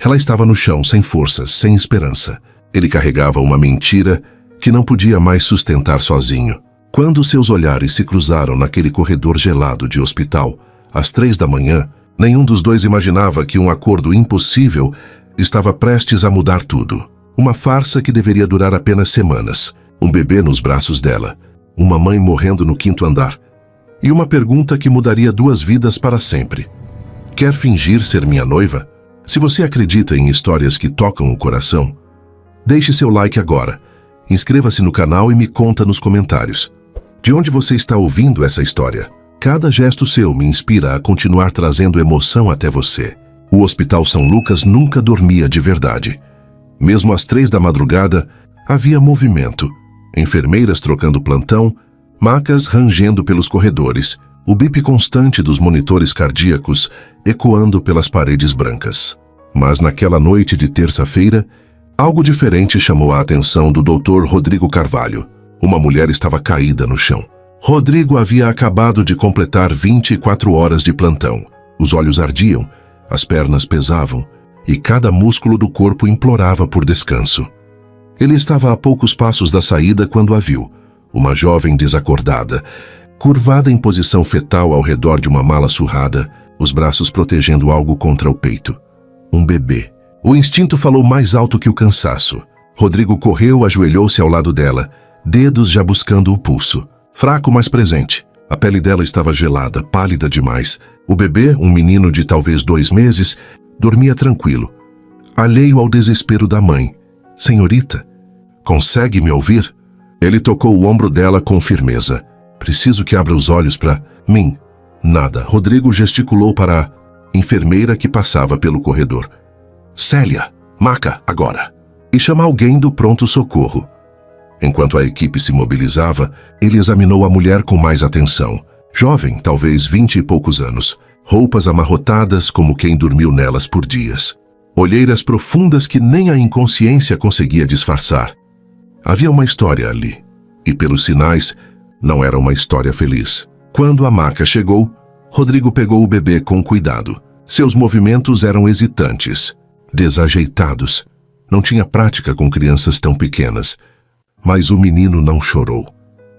Ela estava no chão, sem forças, sem esperança. Ele carregava uma mentira que não podia mais sustentar sozinho. Quando seus olhares se cruzaram naquele corredor gelado de hospital, às 3 da manhã, nenhum dos dois imaginava que um acordo impossível estava prestes a mudar tudo. Uma farsa que deveria durar apenas semanas, um bebê nos braços dela, uma mãe morrendo no 5º andar, e uma pergunta que mudaria 2 vidas para sempre. Quer fingir ser minha noiva? Se você acredita em histórias que tocam o coração, deixe seu like agora, inscreva-se no canal e me conta nos comentários. De onde você está ouvindo essa história? Cada gesto seu me inspira a continuar trazendo emoção até você. O Hospital São Lucas nunca dormia de verdade. Mesmo às 3 da madrugada, havia movimento. Enfermeiras trocando plantão, macas rangendo pelos corredores, o bip constante dos monitores cardíacos ecoando pelas paredes brancas. Mas naquela noite de terça-feira, algo diferente chamou a atenção do Dr. Rodrigo Carvalho. Uma mulher estava caída no chão. Rodrigo havia acabado de completar 24 horas de plantão. Os olhos ardiam, as pernas pesavam e cada músculo do corpo implorava por descanso. Ele estava a poucos passos da saída quando a viu, uma jovem desacordada, curvada em posição fetal ao redor de uma mala surrada, os braços protegendo algo contra o peito. Um bebê. O instinto falou mais alto que o cansaço. Rodrigo correu, ajoelhou-se ao lado dela, dedos já buscando o pulso. Fraco, mas presente. A pele dela estava gelada, pálida demais. O bebê, um menino de talvez 2 meses, dormia tranquilo, alheio ao desespero da mãe. Senhorita, consegue me ouvir? Ele tocou o ombro dela com firmeza. Preciso que abra os olhos para mim. Nada. Rodrigo gesticulou para a enfermeira que passava pelo corredor. Célia, maca, agora. E chama alguém do pronto-socorro. Enquanto a equipe se mobilizava, ele examinou a mulher com mais atenção. Jovem, talvez 20 e poucos anos. Roupas amarrotadas como quem dormiu nelas por dias. Olheiras profundas que nem a inconsciência conseguia disfarçar. Havia uma história ali. E pelos sinais, não era uma história feliz. Quando a maca chegou, Rodrigo pegou o bebê com cuidado. Seus movimentos eram hesitantes, desajeitados. Não tinha prática com crianças tão pequenas. Mas o menino não chorou.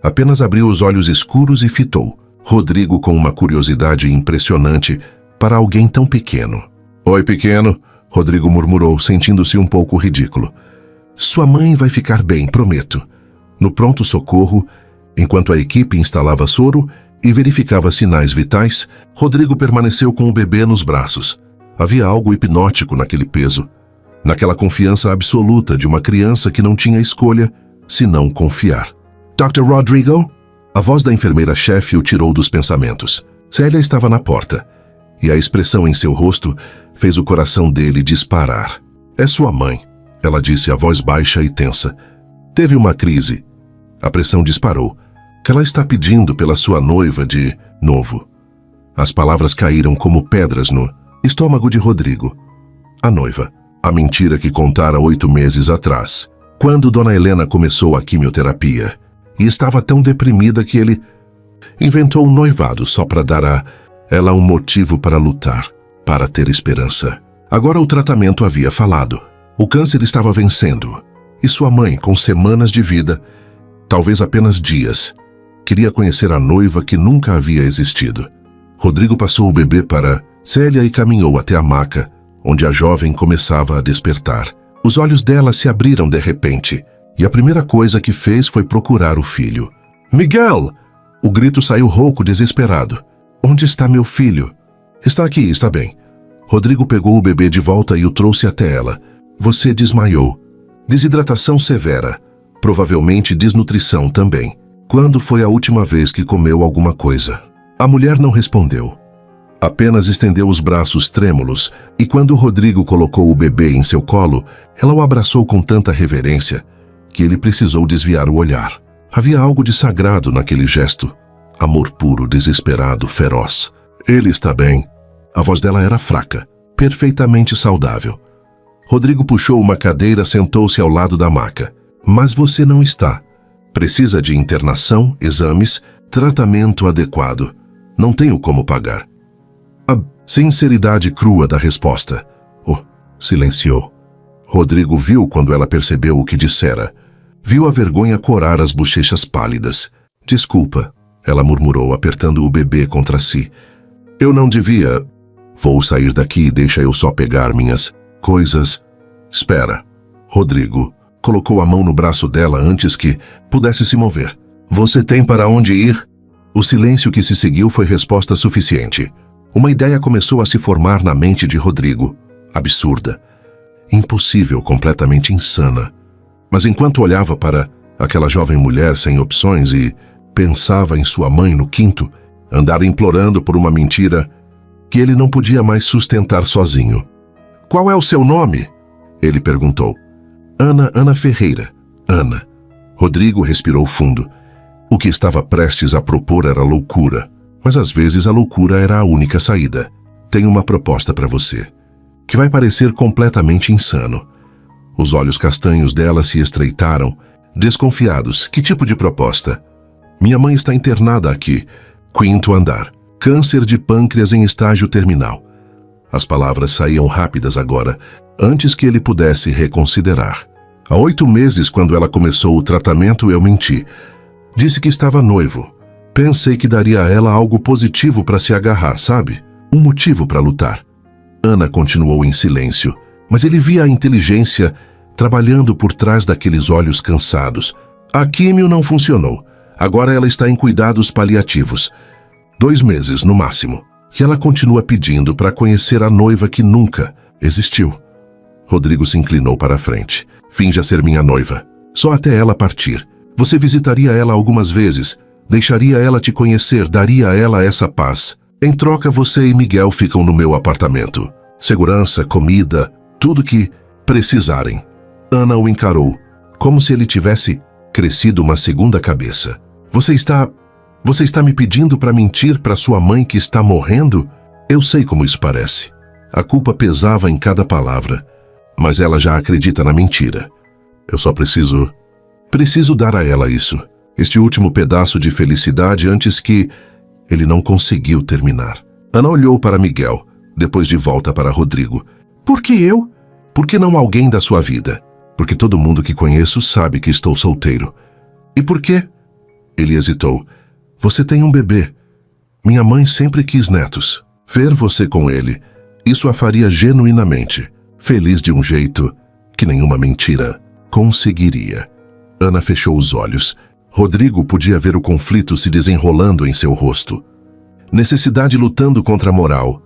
Apenas abriu os olhos escuros e fitou. Rodrigo com uma curiosidade impressionante para alguém tão pequeno. Oi, pequeno, Rodrigo murmurou, sentindo-se um pouco ridículo. Sua mãe vai ficar bem, prometo. No pronto-socorro, enquanto a equipe instalava soro e verificava sinais vitais, Rodrigo permaneceu com o bebê nos braços. Havia algo hipnótico naquele peso, naquela confiança absoluta de uma criança que não tinha escolha senão confiar. Dr. Rodrigo? A voz da enfermeira-chefe o tirou dos pensamentos. Célia estava na porta, e a expressão em seu rosto fez o coração dele disparar. É sua mãe, ela disse, a voz baixa e tensa. Teve uma crise. A pressão disparou. Que ela está pedindo pela sua noiva de novo. As palavras caíram como pedras no estômago de Rodrigo. A noiva. A mentira que contara 8 meses atrás, quando Dona Helena começou a quimioterapia, e estava tão deprimida que ele inventou um noivado só para dar a ela um motivo para lutar, para ter esperança. Agora o tratamento havia falhado. O câncer estava vencendo, e sua mãe, com semanas de vida, talvez apenas dias, queria conhecer a noiva que nunca havia existido. Rodrigo passou o bebê para Célia e caminhou até a maca, onde a jovem começava a despertar. Os olhos dela se abriram de repente, e a primeira coisa que fez foi procurar o filho. Miguel! O grito saiu rouco, desesperado. Onde está meu filho? Está aqui, está bem. Rodrigo pegou o bebê de volta e o trouxe até ela. Você desmaiou. Desidratação severa. Provavelmente desnutrição também. Quando foi a última vez que comeu alguma coisa? A mulher não respondeu. Apenas estendeu os braços trêmulos, e quando Rodrigo colocou o bebê em seu colo, ela o abraçou com tanta reverência que ele precisou desviar o olhar. Havia algo de sagrado naquele gesto. Amor puro, desesperado, feroz. Ele está bem. A voz dela era fraca, perfeitamente saudável. Rodrigo puxou uma cadeira, sentou-se ao lado da maca. Mas você não está. Precisa de internação, exames, tratamento adequado. Não tenho como pagar. A sinceridade crua da resposta. Silenciou. Rodrigo viu quando ela percebeu o que dissera. Viu a vergonha corar as bochechas pálidas. Desculpa, ela murmurou, apertando o bebê contra si. Eu não devia... Vou sair daqui e deixa eu só pegar minhas coisas. Espera. Rodrigo colocou a mão no braço dela antes que pudesse se mover. Você tem para onde ir? O silêncio que se seguiu foi resposta suficiente. Uma ideia começou a se formar na mente de Rodrigo. Absurda. Impossível, completamente insana. Mas enquanto olhava para aquela jovem mulher sem opções e pensava em sua mãe no quinto, andar implorando por uma mentira que ele não podia mais sustentar sozinho. Qual é o seu nome? Ele perguntou. Ana Ferreira. Ana. Rodrigo respirou fundo. O que estava prestes a propor era loucura, mas às vezes a loucura era a única saída. Tenho uma proposta para você, que vai parecer completamente insano. Os olhos castanhos dela se estreitaram, desconfiados. Que tipo de proposta? Minha mãe está internada aqui, quinto andar. Câncer de pâncreas em estágio terminal. As palavras saíam rápidas agora, antes que ele pudesse reconsiderar. Há 8 meses, quando ela começou o tratamento, eu menti. Disse que estava noivo. Pensei que daria a ela algo positivo para se agarrar, sabe? Um motivo para lutar. Ana continuou em silêncio, mas ele via a inteligência trabalhando por trás daqueles olhos cansados. A químio não funcionou. Agora ela está em cuidados paliativos. 2 meses, no máximo. E ela continua pedindo para conhecer a noiva que nunca existiu. Rodrigo se inclinou para a frente. Finja ser minha noiva. Só até ela partir. Você visitaria ela algumas vezes, deixaria ela te conhecer, daria a ela essa paz. Em troca, você e Miguel ficam no meu apartamento. Segurança, comida, tudo que precisarem. Ana o encarou, como se ele tivesse crescido uma segunda cabeça. Você está me pedindo para mentir para sua mãe que está morrendo? Eu sei como isso parece. A culpa pesava em cada palavra, mas ela já acredita na mentira. Eu só preciso dar a ela isso. Este último pedaço de felicidade antes que... Ele não conseguiu terminar. Ana olhou para Miguel, depois de volta para Rodrigo. Por que eu? Por que não alguém da sua vida? Porque todo mundo que conheço sabe que estou solteiro. E por quê? Ele hesitou. Você tem um bebê. Minha mãe sempre quis netos. Ver você com ele, isso a faria genuinamente. Feliz de um jeito que nenhuma mentira conseguiria. Ana fechou os olhos. Rodrigo podia ver o conflito se desenrolando em seu rosto. Necessidade lutando contra a moral.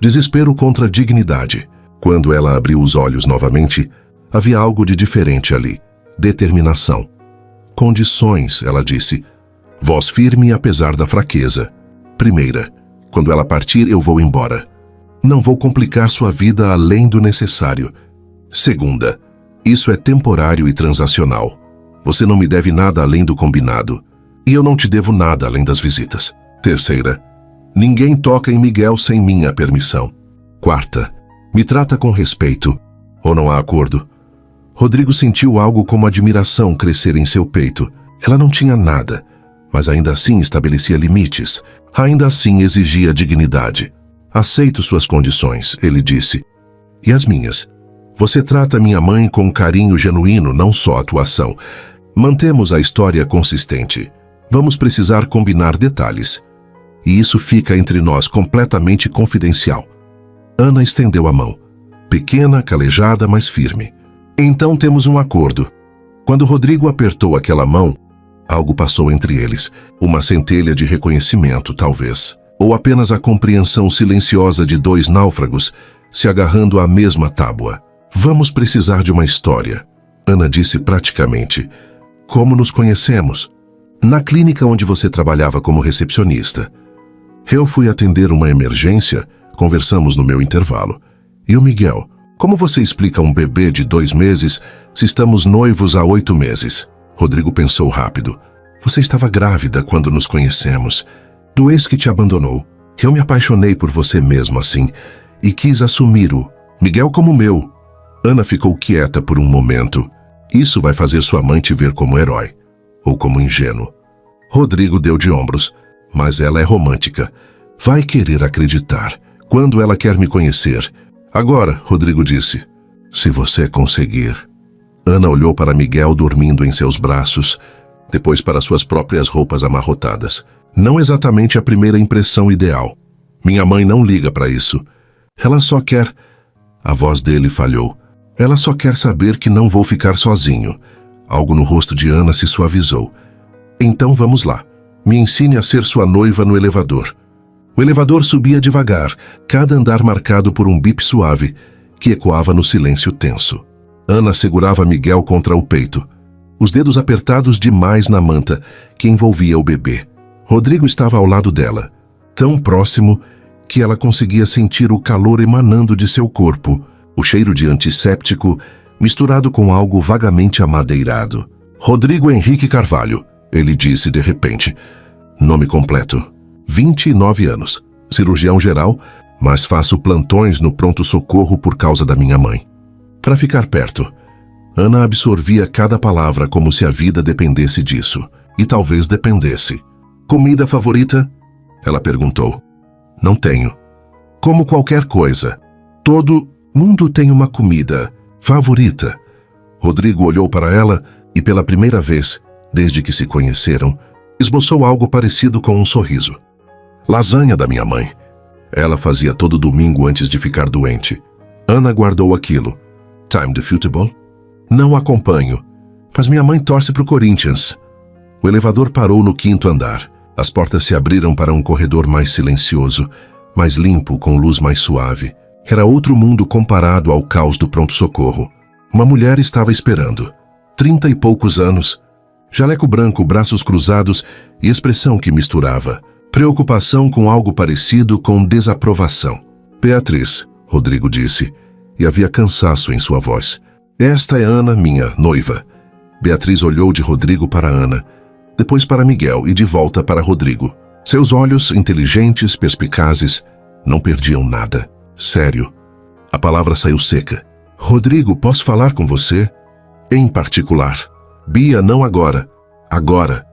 Desespero contra a dignidade. Quando ela abriu os olhos novamente, havia algo de diferente ali. Determinação. Condições, ela disse. Voz firme apesar da fraqueza. Primeira, quando ela partir, eu vou embora. Não vou complicar sua vida além do necessário. Segunda, isso é temporário e transacional. Você não me deve nada além do combinado. E eu não te devo nada além das visitas. Terceira, ninguém toca em Miguel sem minha permissão. Quarta, me trata com respeito. Ou não há acordo? Rodrigo sentiu algo como admiração crescer em seu peito. Ela não tinha nada, mas ainda assim estabelecia limites. Ainda assim exigia dignidade. Aceito suas condições, ele disse. E as minhas? Você trata minha mãe com carinho genuíno, não só atuação. Mantemos a história consistente. Vamos precisar combinar detalhes. E isso fica entre nós completamente confidencial. Ana estendeu a mão. Pequena, calejada, mas firme. Então temos um acordo. Quando Rodrigo apertou aquela mão, algo passou entre eles. Uma centelha de reconhecimento, talvez. Ou apenas a compreensão silenciosa de 2 náufragos se agarrando à mesma tábua. Vamos precisar de uma história, Ana disse praticamente. Como nos conhecemos? Na clínica onde você trabalhava como recepcionista. Eu fui atender uma emergência, conversamos no meu intervalo. E o Miguel? Como você explica um bebê de 2 meses se estamos noivos há 8 meses? Rodrigo pensou rápido. Você estava grávida quando nos conhecemos. Do ex que te abandonou. Eu me apaixonei por você mesmo assim e quis assumir o Miguel como meu. Ana ficou quieta por um momento. Isso vai fazer sua mãe te ver como herói, ou como ingênuo. Rodrigo deu de ombros, mas ela é romântica. Vai querer acreditar. Quando ela quer me conhecer? Agora, Rodrigo disse. Se você conseguir. Ana olhou para Miguel dormindo em seus braços, depois para suas próprias roupas amarrotadas. Não exatamente a primeira impressão ideal. Minha mãe não liga para isso. Ela só quer... A voz dele falhou. Ela só quer saber que não vou ficar sozinho. Algo no rosto de Ana se suavizou. Então vamos lá. Me ensine a ser sua noiva no elevador. O elevador subia devagar, cada andar marcado por um bip suave, que ecoava no silêncio tenso. Ana segurava Miguel contra o peito, os dedos apertados demais na manta que envolvia o bebê. Rodrigo estava ao lado dela, tão próximo que ela conseguia sentir o calor emanando de seu corpo, o cheiro de antisséptico misturado com algo vagamente amadeirado. Rodrigo Henrique Carvalho, ele disse de repente. Nome completo. 29 anos. Cirurgião geral, mas faço plantões no pronto-socorro por causa da minha mãe. Para ficar perto, Ana absorvia cada palavra como se a vida dependesse disso. E talvez dependesse. Comida favorita? Ela perguntou. Não tenho. Como qualquer coisa. Todo mundo tem uma comida favorita. Rodrigo olhou para ela e pela primeira vez, desde que se conheceram, esboçou algo parecido com um sorriso. Lasanha da minha mãe. Ela fazia todo domingo antes de ficar doente. Ana guardou aquilo. Time de futebol? Não acompanho, mas minha mãe torce pro Corinthians. O elevador parou no 5º andar. As portas se abriram para um corredor mais silencioso, mais limpo, com luz mais suave. Era outro mundo comparado ao caos do pronto-socorro. Uma mulher estava esperando. 30 e poucos anos. Jaleco branco, braços cruzados e expressão que misturava. Preocupação com algo parecido com desaprovação. Beatriz, Rodrigo disse, e havia cansaço em sua voz. Esta é Ana, minha noiva. Beatriz olhou de Rodrigo para Ana, depois para Miguel e de volta para Rodrigo. Seus olhos, inteligentes, perspicazes, não perdiam nada. Sério. A palavra saiu seca. Rodrigo, posso falar com você? Em particular. Bia, não agora. Agora.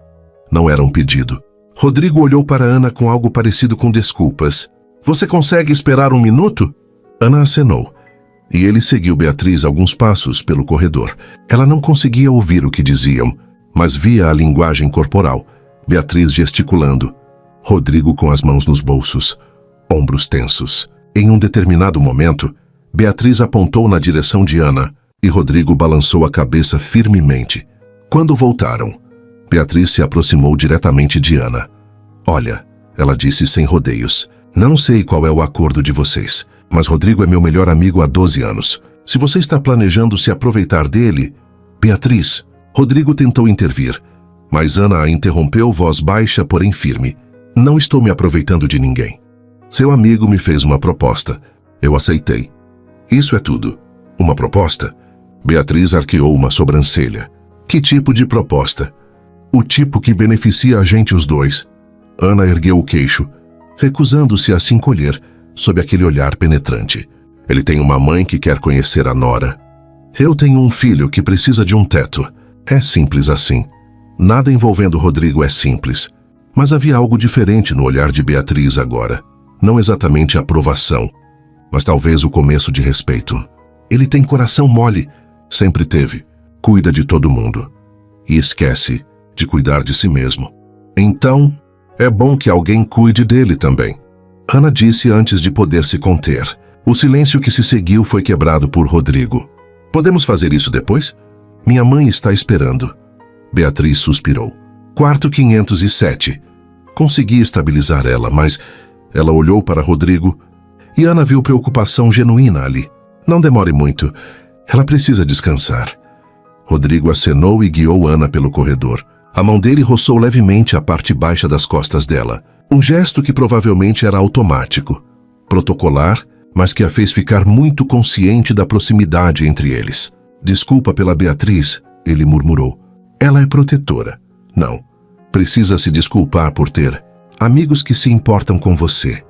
Não era um pedido. Rodrigo olhou para Ana com algo parecido com desculpas. Você consegue esperar 1 minuto? Ana acenou. E ele seguiu Beatriz alguns passos pelo corredor. Ela não conseguia ouvir o que diziam, mas via a linguagem corporal. Beatriz gesticulando. Rodrigo com as mãos nos bolsos, ombros tensos. Em um determinado momento, Beatriz apontou na direção de Ana e Rodrigo balançou a cabeça firmemente. Quando voltaram, Beatriz se aproximou diretamente de Ana. Olha, ela disse sem rodeios, não sei qual é o acordo de vocês, mas Rodrigo é meu melhor amigo há 12 anos. Se você está planejando se aproveitar dele... Beatriz, Rodrigo tentou intervir, mas Ana a interrompeu, voz baixa, porém firme. Não estou me aproveitando de ninguém. Seu amigo me fez uma proposta. Eu aceitei. Isso é tudo. Uma proposta? Beatriz arqueou uma sobrancelha. Que tipo de proposta? O tipo que beneficia a gente os dois. Ana ergueu o queixo, recusando-se a se encolher sob aquele olhar penetrante. Ele tem uma mãe que quer conhecer a nora. Eu tenho um filho que precisa de um teto. É simples assim. Nada envolvendo Rodrigo é simples. Mas havia algo diferente no olhar de Beatriz agora. Não exatamente aprovação, mas talvez o começo de respeito. Ele tem coração mole. Sempre teve. Cuida de todo mundo. E esquece de cuidar de si mesmo. Então, é bom que alguém cuide dele também. Ana disse antes de poder se conter. O silêncio que se seguiu foi quebrado por Rodrigo. Podemos fazer isso depois? Minha mãe está esperando. Beatriz suspirou. Quarto 507. Consegui estabilizar ela, mas ela olhou para Rodrigo e Ana viu preocupação genuína ali. Não demore muito. Ela precisa descansar. Rodrigo acenou e guiou Ana pelo corredor. A mão dele roçou levemente a parte baixa das costas dela. Um gesto que provavelmente era automático, protocolar, mas que a fez ficar muito consciente da proximidade entre eles. Desculpa pela Beatriz, ele murmurou. Ela é protetora. Não. Precisa se desculpar por ter amigos que se importam com você.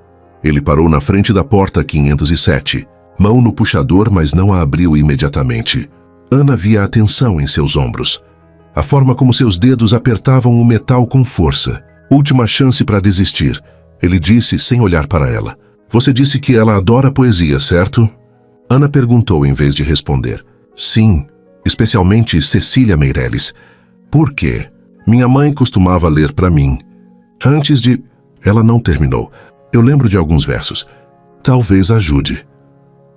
Ele parou na frente da porta 507, mão no puxador, mas não a abriu imediatamente. Ana via a tensão em seus ombros. A forma como seus dedos apertavam o metal com força. Última chance para desistir, ele disse sem olhar para ela. Você disse que ela adora poesia, certo? Ana perguntou em vez de responder. Sim, especialmente Cecília Meireles. Por quê? Minha mãe costumava ler para mim. Antes de... Ela não terminou. Eu lembro de alguns versos. Talvez ajude.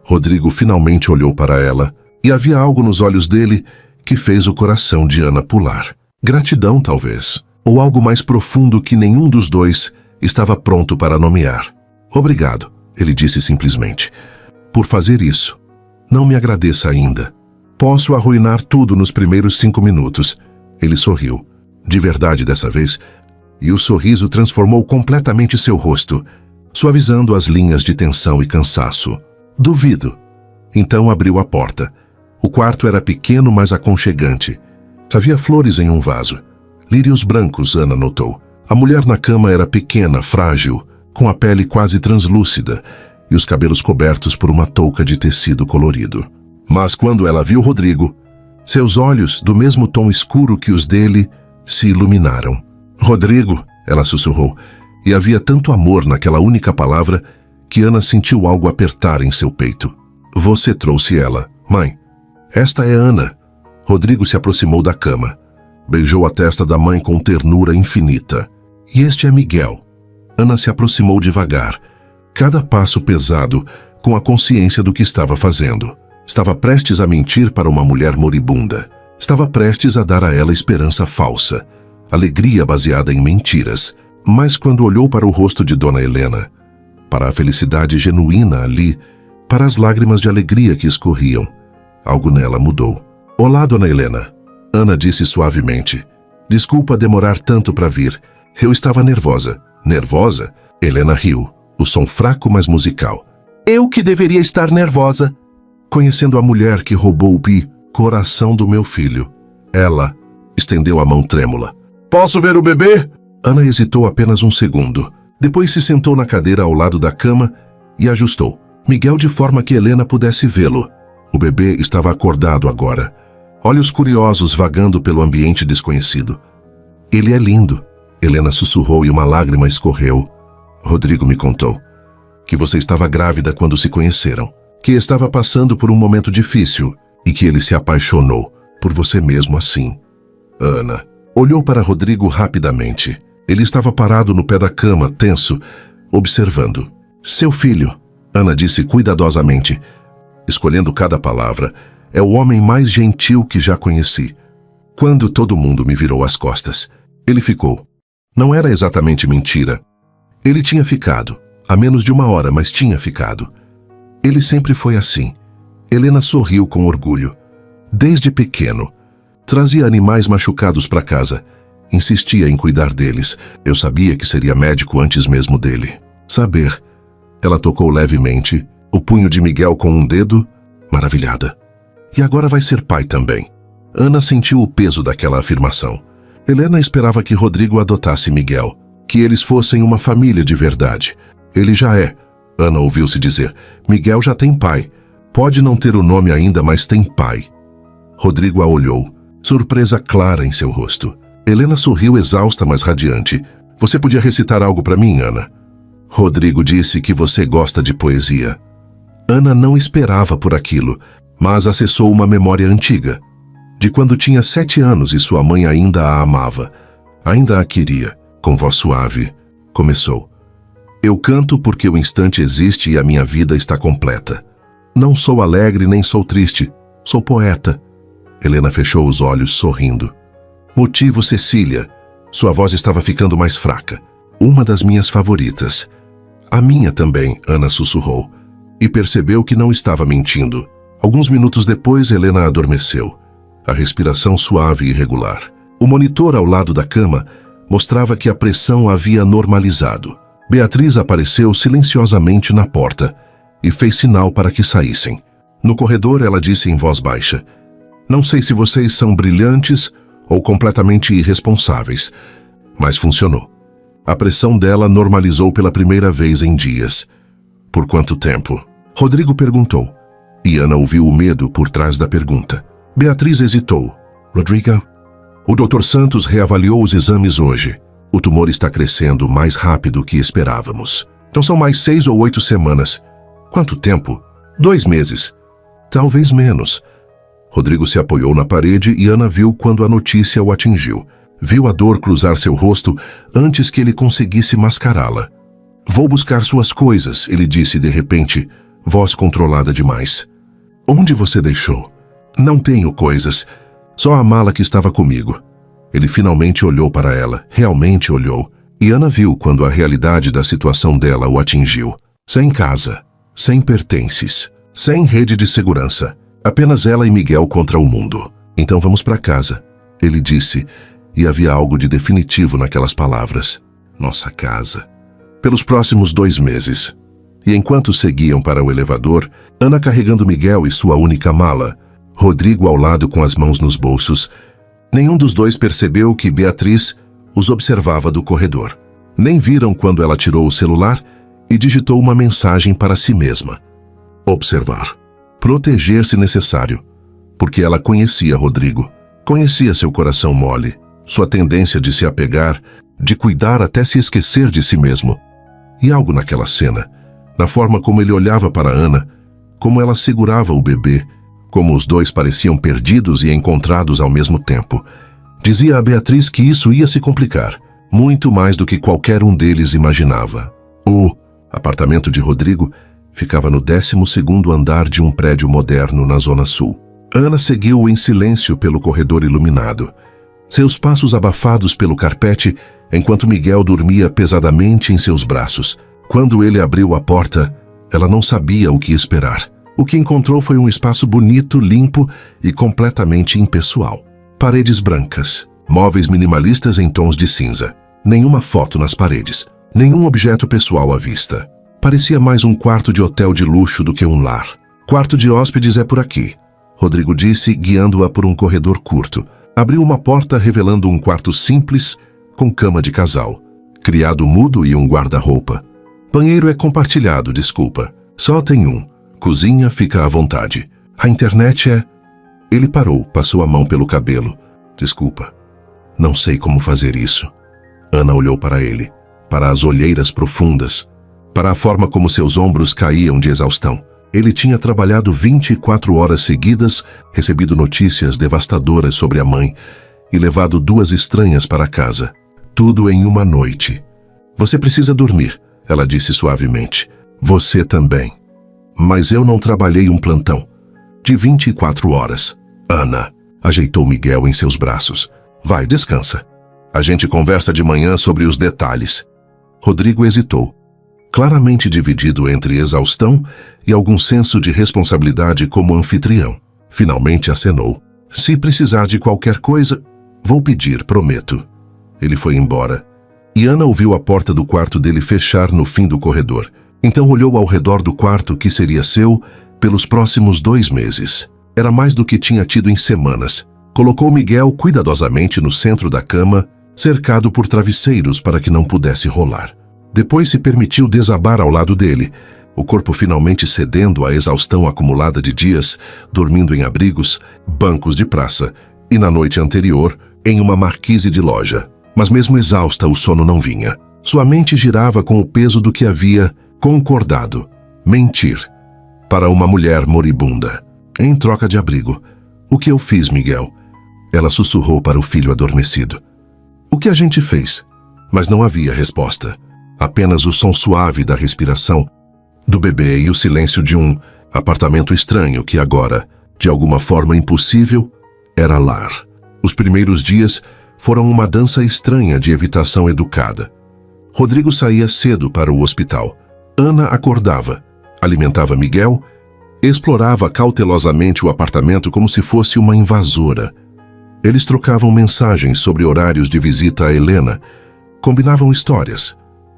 Rodrigo finalmente olhou para ela e havia algo nos olhos dele que fez o coração de Ana pular. Gratidão, talvez. Ou algo mais profundo que nenhum dos dois estava pronto para nomear. Obrigado, ele disse simplesmente, por fazer isso. Não me agradeça ainda. Posso arruinar tudo nos primeiros 5 minutos. Ele sorriu, de verdade dessa vez, e o sorriso transformou completamente seu rosto, suavizando as linhas de tensão e cansaço. Duvido. Então abriu a porta. O quarto era pequeno, mas aconchegante. Havia flores em um vaso. Lírios brancos, Ana notou. A mulher na cama era pequena, frágil, com a pele quase translúcida e os cabelos cobertos por uma touca de tecido colorido. Mas quando ela viu Rodrigo, seus olhos, do mesmo tom escuro que os dele, se iluminaram. Rodrigo, ela sussurrou, e havia tanto amor naquela única palavra que Ana sentiu algo apertar em seu peito. Você trouxe ela, mãe. Esta é Ana. Rodrigo se aproximou da cama. Beijou a testa da mãe com ternura infinita. E este é Miguel. Ana se aproximou devagar, cada passo pesado, com a consciência do que estava fazendo. Estava prestes a mentir para uma mulher moribunda. Estava prestes a dar a ela esperança falsa, alegria baseada em mentiras. Mas quando olhou para o rosto de Dona Helena, para a felicidade genuína ali, para as lágrimas de alegria que escorriam, algo nela mudou. Olá, Dona Helena, Ana disse suavemente. Desculpa demorar tanto para vir. Eu estava nervosa. Nervosa? Helena riu, o som fraco mas musical. Eu que deveria estar nervosa. Conhecendo a mulher que roubou o coração do meu filho. Ela estendeu a mão trêmula. Posso ver o bebê? Ana hesitou apenas um segundo. Depois se sentou na cadeira ao lado da cama e ajustou Miguel de forma que Helena pudesse vê-lo. O bebê estava acordado agora, olhos curiosos vagando pelo ambiente desconhecido. Ele é lindo, Helena sussurrou e uma lágrima escorreu. Rodrigo me contou que você estava grávida quando se conheceram, que estava passando por um momento difícil e que ele se apaixonou por você mesmo assim. Ana olhou para Rodrigo rapidamente. Ele estava parado no pé da cama, tenso, observando. Seu filho, Ana disse cuidadosamente, escolhendo cada palavra, é o homem mais gentil que já conheci. Quando todo mundo me virou as costas, ele ficou. Não era exatamente mentira. Ele tinha ficado, há menos de 1 hora, mas tinha ficado. Ele sempre foi assim. Helena sorriu com orgulho. Desde pequeno, trazia animais machucados para casa. Insistia em cuidar deles. Eu sabia que seria médico antes mesmo dele. Saber. Ela tocou levemente o punho de Miguel com um dedo, maravilhada. E agora vai ser pai também. Ana sentiu o peso daquela afirmação. Helena esperava que Rodrigo adotasse Miguel, que eles fossem uma família de verdade. Ele já é, Ana ouviu-se dizer. Miguel já tem pai. Pode não ter o nome ainda, mas tem pai. Rodrigo a olhou, surpresa clara em seu rosto. Helena sorriu exausta, mas radiante. Você podia recitar algo para mim, Ana? Rodrigo disse que você gosta de poesia. Ana não esperava por aquilo, mas acessou uma memória antiga, de quando tinha 7 anos e sua mãe ainda a amava. Ainda a queria. Com voz suave, começou. Eu canto porque o instante existe e a minha vida está completa. Não sou alegre nem sou triste, sou poeta. Helena fechou os olhos, sorrindo. Motivo Cecília. Sua voz estava ficando mais fraca. Uma das minhas favoritas. A minha também, Ana sussurrou. E percebeu que não estava mentindo. Alguns minutos depois, Helena adormeceu. A respiração suave e irregular. O monitor ao lado da cama mostrava que a pressão havia normalizado. Beatriz apareceu silenciosamente na porta e fez sinal para que saíssem. No corredor, ela disse em voz baixa: Não sei se vocês são brilhantes ou completamente irresponsáveis, mas funcionou. A pressão dela normalizou pela primeira vez em dias. Por quanto tempo? Rodrigo perguntou, e Ana ouviu o medo por trás da pergunta. Beatriz hesitou. Rodrigo? O Dr. Santos reavaliou os exames hoje. O tumor está crescendo mais rápido que esperávamos. Não são mais 6 ou 8 semanas. Quanto tempo? 2 meses. Talvez menos. Rodrigo se apoiou na parede e Ana viu quando a notícia o atingiu. Viu a dor cruzar seu rosto antes que ele conseguisse mascará-la. Vou buscar suas coisas, ele disse de repente, voz controlada demais. Onde você deixou? Não tenho coisas, só a mala que estava comigo. Ele finalmente olhou para ela, realmente olhou, e Ana viu quando a realidade da situação dela o atingiu. Sem casa, sem pertences, sem rede de segurança, apenas ela e Miguel contra o mundo. Então vamos para casa, ele disse, e havia algo de definitivo naquelas palavras. Nossa casa. Pelos próximos 2 meses. E enquanto seguiam para o elevador, Ana carregando Miguel e sua única mala, Rodrigo ao lado com as mãos nos bolsos, nenhum dos dois percebeu que Beatriz os observava do corredor. Nem viram quando ela tirou o celular e digitou uma mensagem para si mesma. Observar. Proteger se necessário. Porque ela conhecia Rodrigo. Conhecia seu coração mole, sua tendência de se apegar, de cuidar até se esquecer de si mesmo. E algo naquela cena, na forma como ele olhava para Ana, como ela segurava o bebê, como os dois pareciam perdidos e encontrados ao mesmo tempo. Dizia a Beatriz que isso ia se complicar, muito mais do que qualquer um deles imaginava. O apartamento de Rodrigo ficava no 12º andar de um prédio moderno na Zona Sul. Ana seguiu em silêncio pelo corredor iluminado, seus passos abafados pelo carpete, enquanto Miguel dormia pesadamente em seus braços. Quando ele abriu a porta, ela não sabia o que esperar. O que encontrou foi um espaço bonito, limpo e completamente impessoal. Paredes brancas, móveis minimalistas em tons de cinza. Nenhuma foto nas paredes, nenhum objeto pessoal à vista. Parecia mais um quarto de hotel de luxo do que um lar. Quarto de hóspedes é por aqui, Rodrigo disse, guiando-a por um corredor curto. Abriu uma porta revelando um quarto simples, com cama de casal, criado mudo e um guarda-roupa. Banheiro é compartilhado, desculpa. Só tem um. Cozinha fica à vontade. A internet é... Ele parou, passou a mão pelo cabelo. Desculpa. Não sei como fazer isso. Ana olhou para ele, para as olheiras profundas, para a forma como seus ombros caíam de exaustão. Ele tinha trabalhado 24 horas seguidas, recebido notícias devastadoras sobre a mãe e levado 2 estranhas para casa. Tudo em uma noite. Você precisa dormir, ela disse suavemente. Você também. Mas eu não trabalhei um plantão de 24 horas. Ana ajeitou Miguel em seus braços. Vai, descansa. A gente conversa de manhã sobre os detalhes. Rodrigo hesitou, claramente dividido entre exaustão e algum senso de responsabilidade como anfitrião. Finalmente acenou. Se precisar de qualquer coisa, vou pedir, prometo. Ele foi embora. E Ana ouviu a porta do quarto dele fechar no fim do corredor. Então olhou ao redor do quarto que seria seu pelos próximos 2 meses. Era mais do que tinha tido em semanas. Colocou Miguel cuidadosamente no centro da cama, cercado por travesseiros para que não pudesse rolar. Depois se permitiu desabar ao lado dele, o corpo finalmente cedendo à exaustão acumulada de dias, dormindo em abrigos, bancos de praça e, na noite anterior, em uma marquise de loja. Mas mesmo exausta, o sono não vinha. Sua mente girava com o peso do que havia concordado. Mentir. Para uma mulher moribunda. Em troca de abrigo. O que eu fiz, Miguel? Ela sussurrou para o filho adormecido. O que a gente fez? Mas não havia resposta. Apenas o som suave da respiração do bebê e o silêncio de um apartamento estranho que agora, de alguma forma impossível, era lar. Os primeiros dias foram uma dança estranha de evitação educada. Rodrigo saía cedo para o hospital. Ana acordava, alimentava Miguel, explorava cautelosamente o apartamento como se fosse uma invasora. Eles trocavam mensagens sobre horários de visita a Helena, combinavam histórias,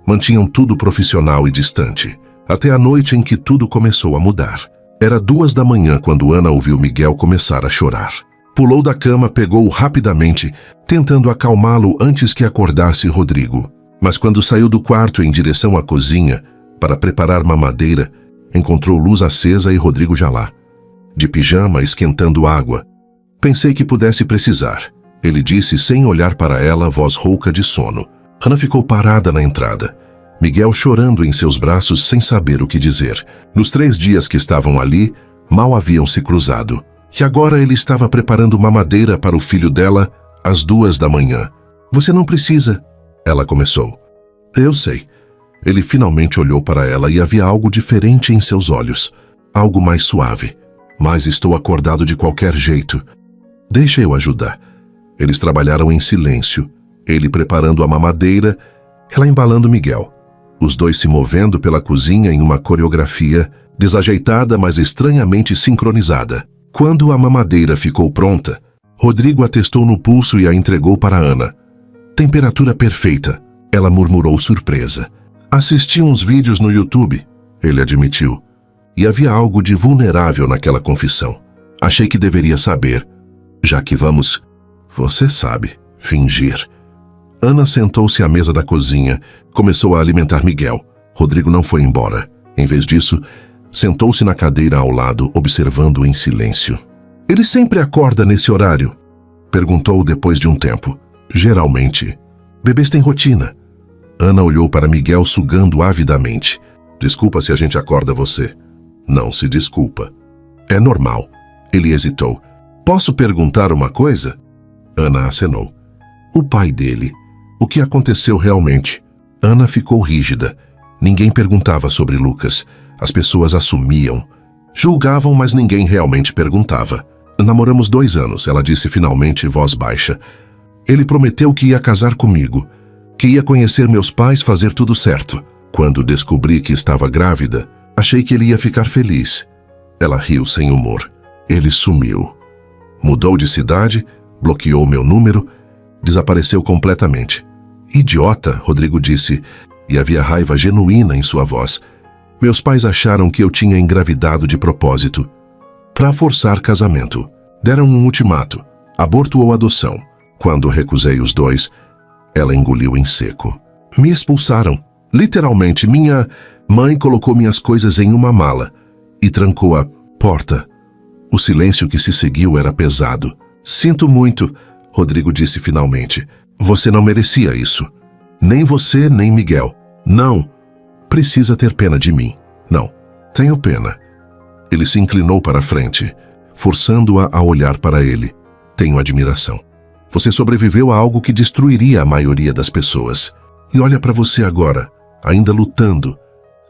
mantinham tudo profissional e distante, até a noite em que tudo começou a mudar. Era 2 da manhã quando Ana ouviu Miguel começar a chorar. Pulou da cama, pegou-o rapidamente, tentando acalmá-lo antes que acordasse Rodrigo. Mas quando saiu do quarto em direção à cozinha, para preparar mamadeira, encontrou luz acesa e Rodrigo já lá, de pijama, esquentando água. Pensei que pudesse precisar, ele disse sem olhar para ela, voz rouca de sono. Ana ficou parada na entrada, Miguel chorando em seus braços sem saber o que dizer. Nos 3 dias que estavam ali, Mal haviam se cruzado. E agora ele estava preparando mamadeira para o filho dela às 2 da manhã. Você não precisa, ela começou. Eu sei. Ele finalmente olhou para ela e havia algo diferente em seus olhos. Algo mais suave. Mas estou acordado de qualquer jeito. Deixa eu ajudar. Eles trabalharam em silêncio. Ele preparando a mamadeira, ela embalando Miguel. Os dois se movendo pela cozinha em uma coreografia desajeitada, mas estranhamente sincronizada. Quando a mamadeira ficou pronta, Rodrigo a testou no pulso e a entregou para Ana. Temperatura perfeita, ela murmurou surpresa. Assisti uns vídeos no YouTube, ele admitiu. E havia algo de vulnerável naquela confissão. Achei que deveria saber, já que vamos, você sabe, fingir. Ana sentou-se à mesa da cozinha, começou a alimentar Miguel. Rodrigo não foi embora. Em vez disso, sentou-se na cadeira ao lado, observando em silêncio. Ele sempre acorda nesse horário? Perguntou depois de um tempo. Geralmente. Bebês têm rotina. Ana olhou para Miguel sugando avidamente. Desculpa se a gente acorda você. Não se desculpa. É normal. Ele hesitou. Posso perguntar uma coisa? Ana acenou. O pai dele. O que aconteceu realmente? Ana ficou rígida. Ninguém perguntava sobre Lucas. As pessoas assumiam. Julgavam, mas ninguém realmente perguntava. Namoramos 2 anos, ela disse finalmente, voz baixa. Ele prometeu que ia casar comigo, que ia conhecer meus pais, fazer tudo certo. Quando descobri que estava grávida, achei que ele ia ficar feliz. Ela riu sem humor. Ele sumiu. Mudou de cidade, bloqueou meu número, desapareceu completamente. Idiota, Rodrigo disse, e havia raiva genuína em sua voz. Meus pais acharam que eu tinha engravidado de propósito. Para forçar casamento. Deram um ultimato, aborto ou adoção. Quando recusei os dois, ela engoliu em seco. Me expulsaram. Literalmente, minha mãe colocou minhas coisas em uma mala e trancou a porta. O silêncio que se seguiu era pesado. Sinto muito, Rodrigo disse finalmente. Você não merecia isso. Nem você, nem Miguel. Não. Precisa ter pena de mim. Não. Tenho pena. Ele se inclinou para a frente, forçando-a a olhar para ele. Tenho admiração. Você sobreviveu a algo que destruiria a maioria das pessoas. E olha para você agora, ainda lutando,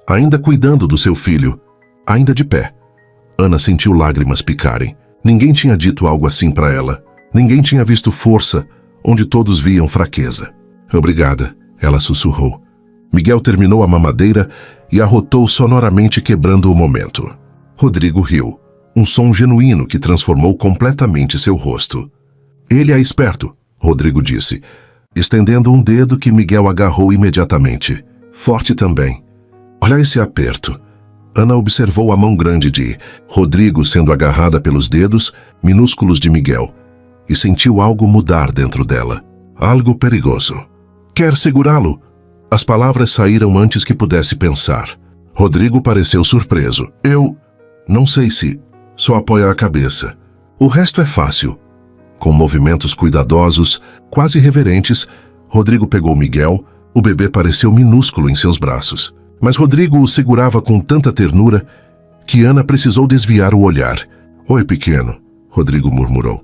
ainda cuidando do seu filho, ainda de pé. Ana sentiu lágrimas picarem. Ninguém tinha dito algo assim para ela. Ninguém tinha visto força onde todos viam fraqueza. Obrigada, ela sussurrou. Miguel terminou a mamadeira e arrotou sonoramente, quebrando o momento. Rodrigo riu, um som genuíno que transformou completamente seu rosto. Ele é esperto, Rodrigo disse, estendendo um dedo que Miguel agarrou imediatamente. Forte também. Olha esse aperto. Ana observou a mão grande de Rodrigo sendo agarrada pelos dedos minúsculos de Miguel e sentiu algo mudar dentro dela. Algo perigoso. Quer segurá-lo? As palavras saíram antes que pudesse pensar. Rodrigo pareceu surpreso. Eu não sei se... Só apoia a cabeça. O resto é fácil. Com movimentos cuidadosos, quase reverentes, Rodrigo pegou Miguel. O bebê pareceu minúsculo em seus braços. Mas Rodrigo o segurava com tanta ternura que Ana precisou desviar o olhar. Oi, pequeno, Rodrigo murmurou.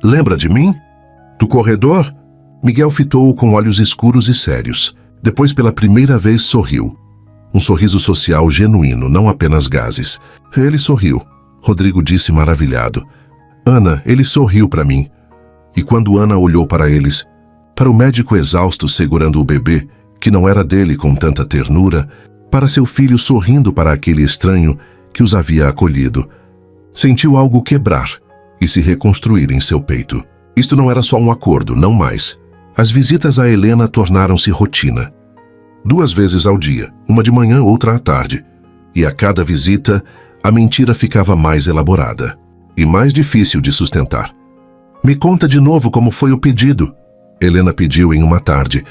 Lembra de mim? Do corredor? Miguel fitou-o com olhos escuros e sérios. Depois, pela primeira vez, sorriu. Um sorriso social genuíno, não apenas gases. Ele sorriu. Rodrigo disse maravilhado. Ana, ele sorriu para mim. E quando Ana olhou para eles, para o médico exausto segurando o bebê, que não era dele com tanta ternura, para seu filho sorrindo para aquele estranho que os havia acolhido, sentiu algo quebrar e se reconstruir em seu peito. Isto não era só um acordo, não mais. As visitas a Helena tornaram-se rotina. 2 vezes ao dia, uma de manhã, outra à tarde. E a cada visita, a mentira ficava mais elaborada e mais difícil de sustentar. Me conta de novo como foi o pedido, Helena pediu em uma tarde,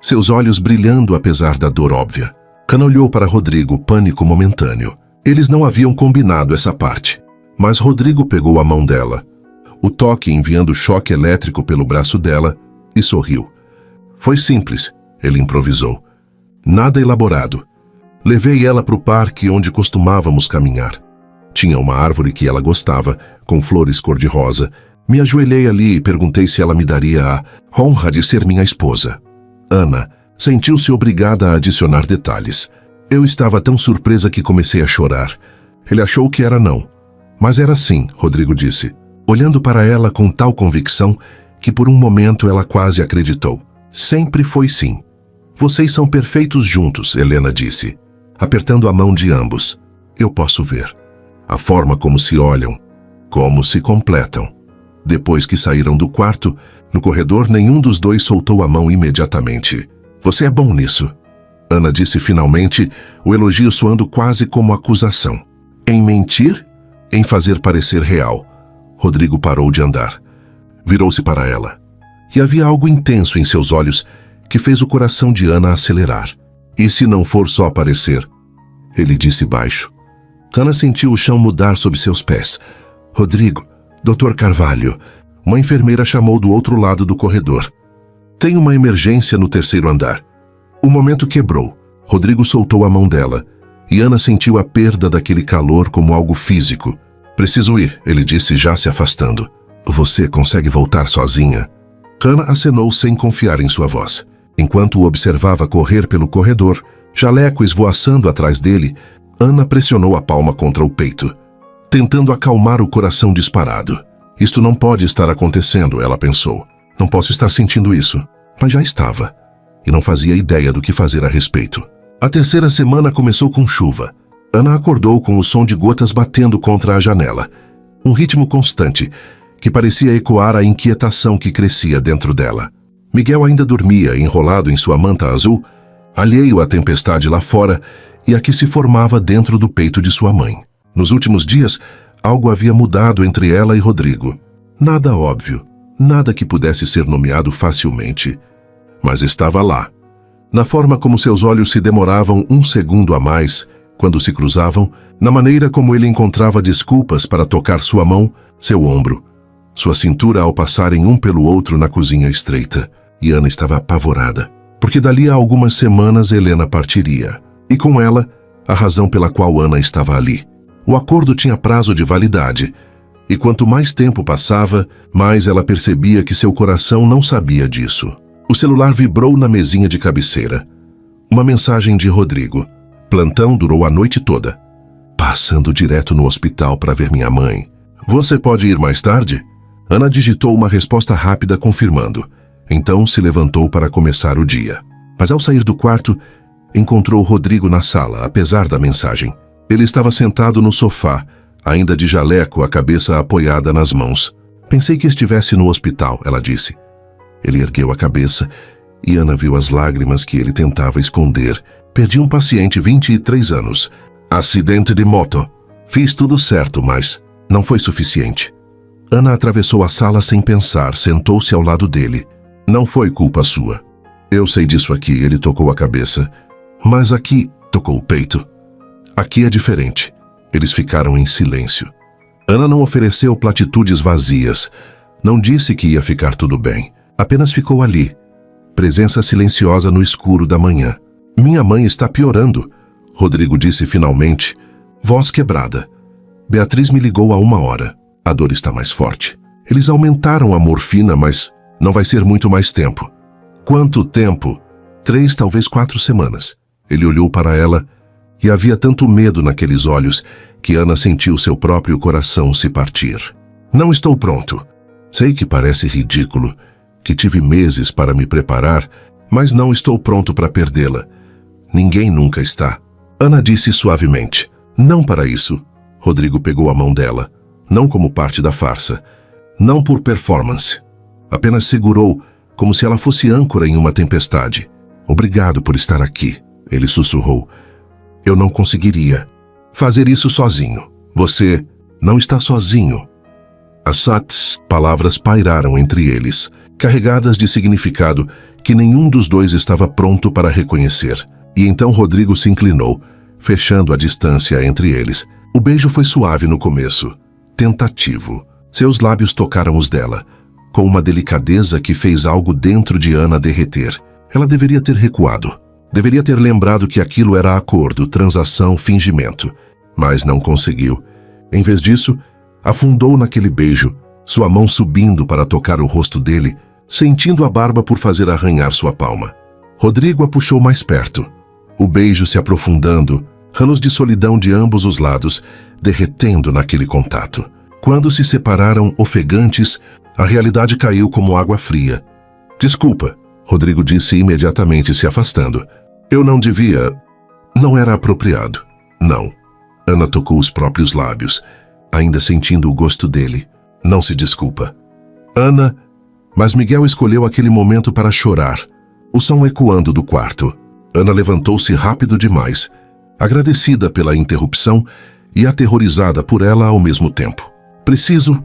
seus olhos brilhando apesar da dor óbvia. Ana olhou para Rodrigo, pânico momentâneo. Eles não haviam combinado essa parte, mas Rodrigo pegou a mão dela, o toque enviando choque elétrico pelo braço dela, e sorriu. Foi simples, ele improvisou. Nada elaborado. Levei ela para o parque onde costumávamos caminhar. Tinha uma árvore que ela gostava, com flores cor-de-rosa. Me ajoelhei ali e perguntei se ela me daria a honra de ser minha esposa. Ana sentiu-se obrigada a adicionar detalhes. Eu estava tão surpresa que comecei a chorar. Ele achou que era não. Mas era sim, Rodrigo disse, olhando para ela com tal convicção que por um momento ela quase acreditou. Sempre foi sim. Vocês são perfeitos juntos, Helena disse, apertando a mão de ambos. Eu posso ver. A forma como se olham, como se completam. Depois que saíram do quarto, no corredor nenhum dos dois soltou a mão imediatamente. Você é bom nisso. Ana disse finalmente, o elogio soando quase como acusação. Em mentir? Em fazer parecer real. Rodrigo parou de andar. Virou-se para ela. E havia algo intenso em seus olhos que fez o coração de Ana acelerar. E se não for só parecer? Ele disse baixo. Ana sentiu o chão mudar sob seus pés. Rodrigo, Dr. Carvalho. Uma enfermeira chamou do outro lado do corredor. Tem uma emergência no terceiro andar. O momento quebrou. Rodrigo soltou a mão dela. E Ana sentiu a perda daquele calor como algo físico. Preciso ir, ele disse já se afastando. Você consegue voltar sozinha? Ana acenou sem confiar em sua voz. Enquanto o observava correr pelo corredor, jaleco esvoaçando atrás dele, Ana pressionou a palma contra o peito, tentando acalmar o coração disparado. Isto não pode estar acontecendo, ela pensou. Não posso estar sentindo isso. Mas já estava. E não fazia ideia do que fazer a respeito. A terceira semana começou com chuva. Ana acordou com o som de gotas batendo contra a janela. Um ritmo constante, que parecia ecoar a inquietação que crescia dentro dela. Miguel ainda dormia, enrolado em sua manta azul, alheio à tempestade lá fora e a que se formava dentro do peito de sua mãe. Nos últimos dias, algo havia mudado entre ela e Rodrigo. Nada óbvio, nada que pudesse ser nomeado facilmente. Mas estava lá. Na forma como seus olhos se demoravam um segundo a mais, quando se cruzavam, na maneira como ele encontrava desculpas para tocar sua mão, seu ombro, sua cintura ao passarem um pelo outro na cozinha estreita. E Ana estava apavorada, porque dali a algumas semanas Helena partiria. E com ela, a razão pela qual Ana estava ali. O acordo tinha prazo de validade, e quanto mais tempo passava, mais ela percebia que seu coração não sabia disso. O celular vibrou na mesinha de cabeceira. Uma mensagem de Rodrigo. Plantão durou a noite toda. Passando direto no hospital para ver minha mãe. Você pode ir mais tarde? Ana digitou uma resposta rápida confirmando. Então se levantou para começar o dia. Mas ao sair do quarto, encontrou Rodrigo na sala, apesar da mensagem. Ele estava sentado no sofá, ainda de jaleco, a cabeça apoiada nas mãos. Pensei que estivesse no hospital, ela disse. Ele ergueu a cabeça e Ana viu as lágrimas que ele tentava esconder. Perdi um paciente 23 anos. Acidente de moto. Fiz tudo certo, mas não foi suficiente. Ana atravessou a sala sem pensar, sentou-se ao lado dele. Não foi culpa sua. Eu sei disso aqui, ele tocou a cabeça. Mas aqui, tocou o peito. Aqui é diferente. Eles ficaram em silêncio. Ana não ofereceu platitudes vazias. Não disse que ia ficar tudo bem. Apenas ficou ali, presença silenciosa no escuro da manhã. Minha mãe está piorando, Rodrigo disse finalmente, voz quebrada. Beatriz me ligou há 1 hora. A dor está mais forte. Eles aumentaram a morfina, mas não vai ser muito mais tempo. Quanto tempo? 3, talvez 4 semanas. Ele olhou para ela e havia tanto medo naqueles olhos que Ana sentiu seu próprio coração se partir. Não estou pronto. Sei que parece ridículo, que tive meses para me preparar, mas não estou pronto para perdê-la. Ninguém nunca está. Ana disse suavemente. Não para isso. Rodrigo pegou a mão dela. Não como parte da farsa. Não por performance. Apenas segurou, como se ela fosse âncora em uma tempestade. Obrigado por estar aqui, ele sussurrou. Eu não conseguiria fazer isso sozinho. Você não está sozinho. As palavras pairaram entre eles, carregadas de significado que nenhum dos dois estava pronto para reconhecer. E então Rodrigo se inclinou, fechando a distância entre eles. O beijo foi suave no começo, tentativo. Seus lábios tocaram os dela, com uma delicadeza que fez algo dentro de Ana derreter. Ela deveria ter recuado. Deveria ter lembrado que aquilo era acordo, transação, fingimento. Mas não conseguiu. Em vez disso, afundou naquele beijo, sua mão subindo para tocar o rosto dele, sentindo a barba por fazer arranhar sua palma. Rodrigo a puxou mais perto. O beijo se aprofundando, anos de solidão de ambos os lados, derretendo naquele contato. Quando se separaram ofegantes, a realidade caiu como água fria. Desculpa, Rodrigo disse imediatamente, se afastando. Eu não devia... Não era apropriado. Não. Ana tocou os próprios lábios, ainda sentindo o gosto dele. Não se desculpa. Ana... Mas Miguel escolheu aquele momento para chorar, o som ecoando do quarto. Ana levantou-se rápido demais, agradecida pela interrupção e aterrorizada por ela ao mesmo tempo. Preciso...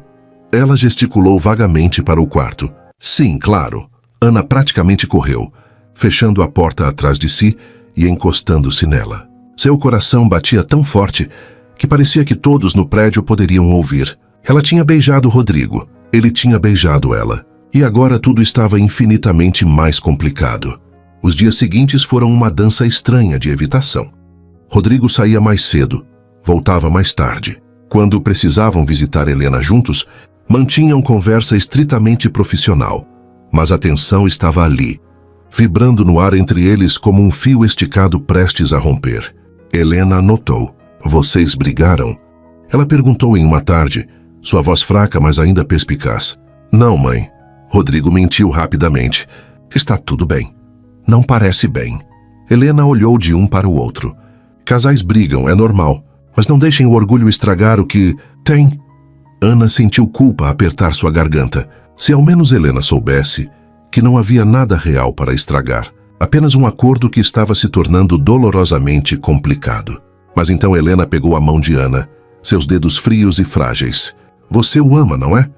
Ela gesticulou vagamente para o quarto. Sim, claro. Ana praticamente correu, fechando a porta atrás de si e encostando-se nela. Seu coração batia tão forte que parecia que todos no prédio poderiam ouvir. Ela tinha beijado Rodrigo, ele tinha beijado ela. E agora tudo estava infinitamente mais complicado. Os dias seguintes foram uma dança estranha de evitação. Rodrigo saía mais cedo, voltava mais tarde. Quando precisavam visitar Helena juntos, mantinham conversa estritamente profissional. Mas a tensão estava ali, vibrando no ar entre eles como um fio esticado prestes a romper. Helena notou. Vocês brigaram? Ela perguntou em uma tarde, sua voz fraca, mas ainda perspicaz. Não, mãe. Rodrigo mentiu rapidamente. Está tudo bem. Não parece bem. Helena olhou de um para o outro. Casais brigam, é normal, mas não deixem o orgulho estragar o que tem. Ana sentiu culpa apertar sua garganta. Se ao menos Helena soubesse que não havia nada real para estragar, apenas um acordo que estava se tornando dolorosamente complicado. Mas então Helena pegou a mão de Ana, seus dedos frios e frágeis. Você o ama, não é?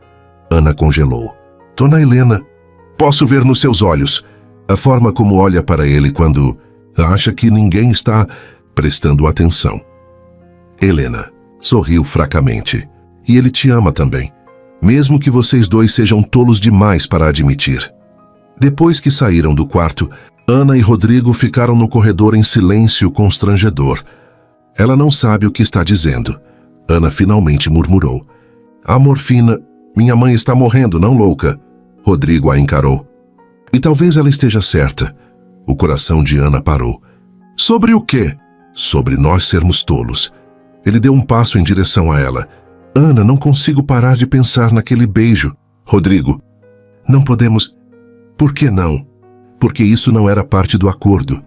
Ana congelou. Dona Helena, posso ver nos seus olhos a forma como olha para ele quando acha que ninguém está prestando atenção. Helena sorriu fracamente. E ele te ama também, mesmo que vocês dois sejam tolos demais para admitir. Depois que saíram do quarto, Ana e Rodrigo ficaram no corredor em silêncio constrangedor. Ela não sabe o que está dizendo. Ana finalmente murmurou. A morfina, minha mãe está morrendo, não louca. Rodrigo a encarou. E talvez ela esteja certa. O coração de Ana parou. Sobre o quê? Sobre nós sermos tolos. Ele deu um passo em direção a ela. Ana, não consigo parar de pensar naquele beijo. Rodrigo, não podemos... Por que não? Porque isso não era parte do acordo.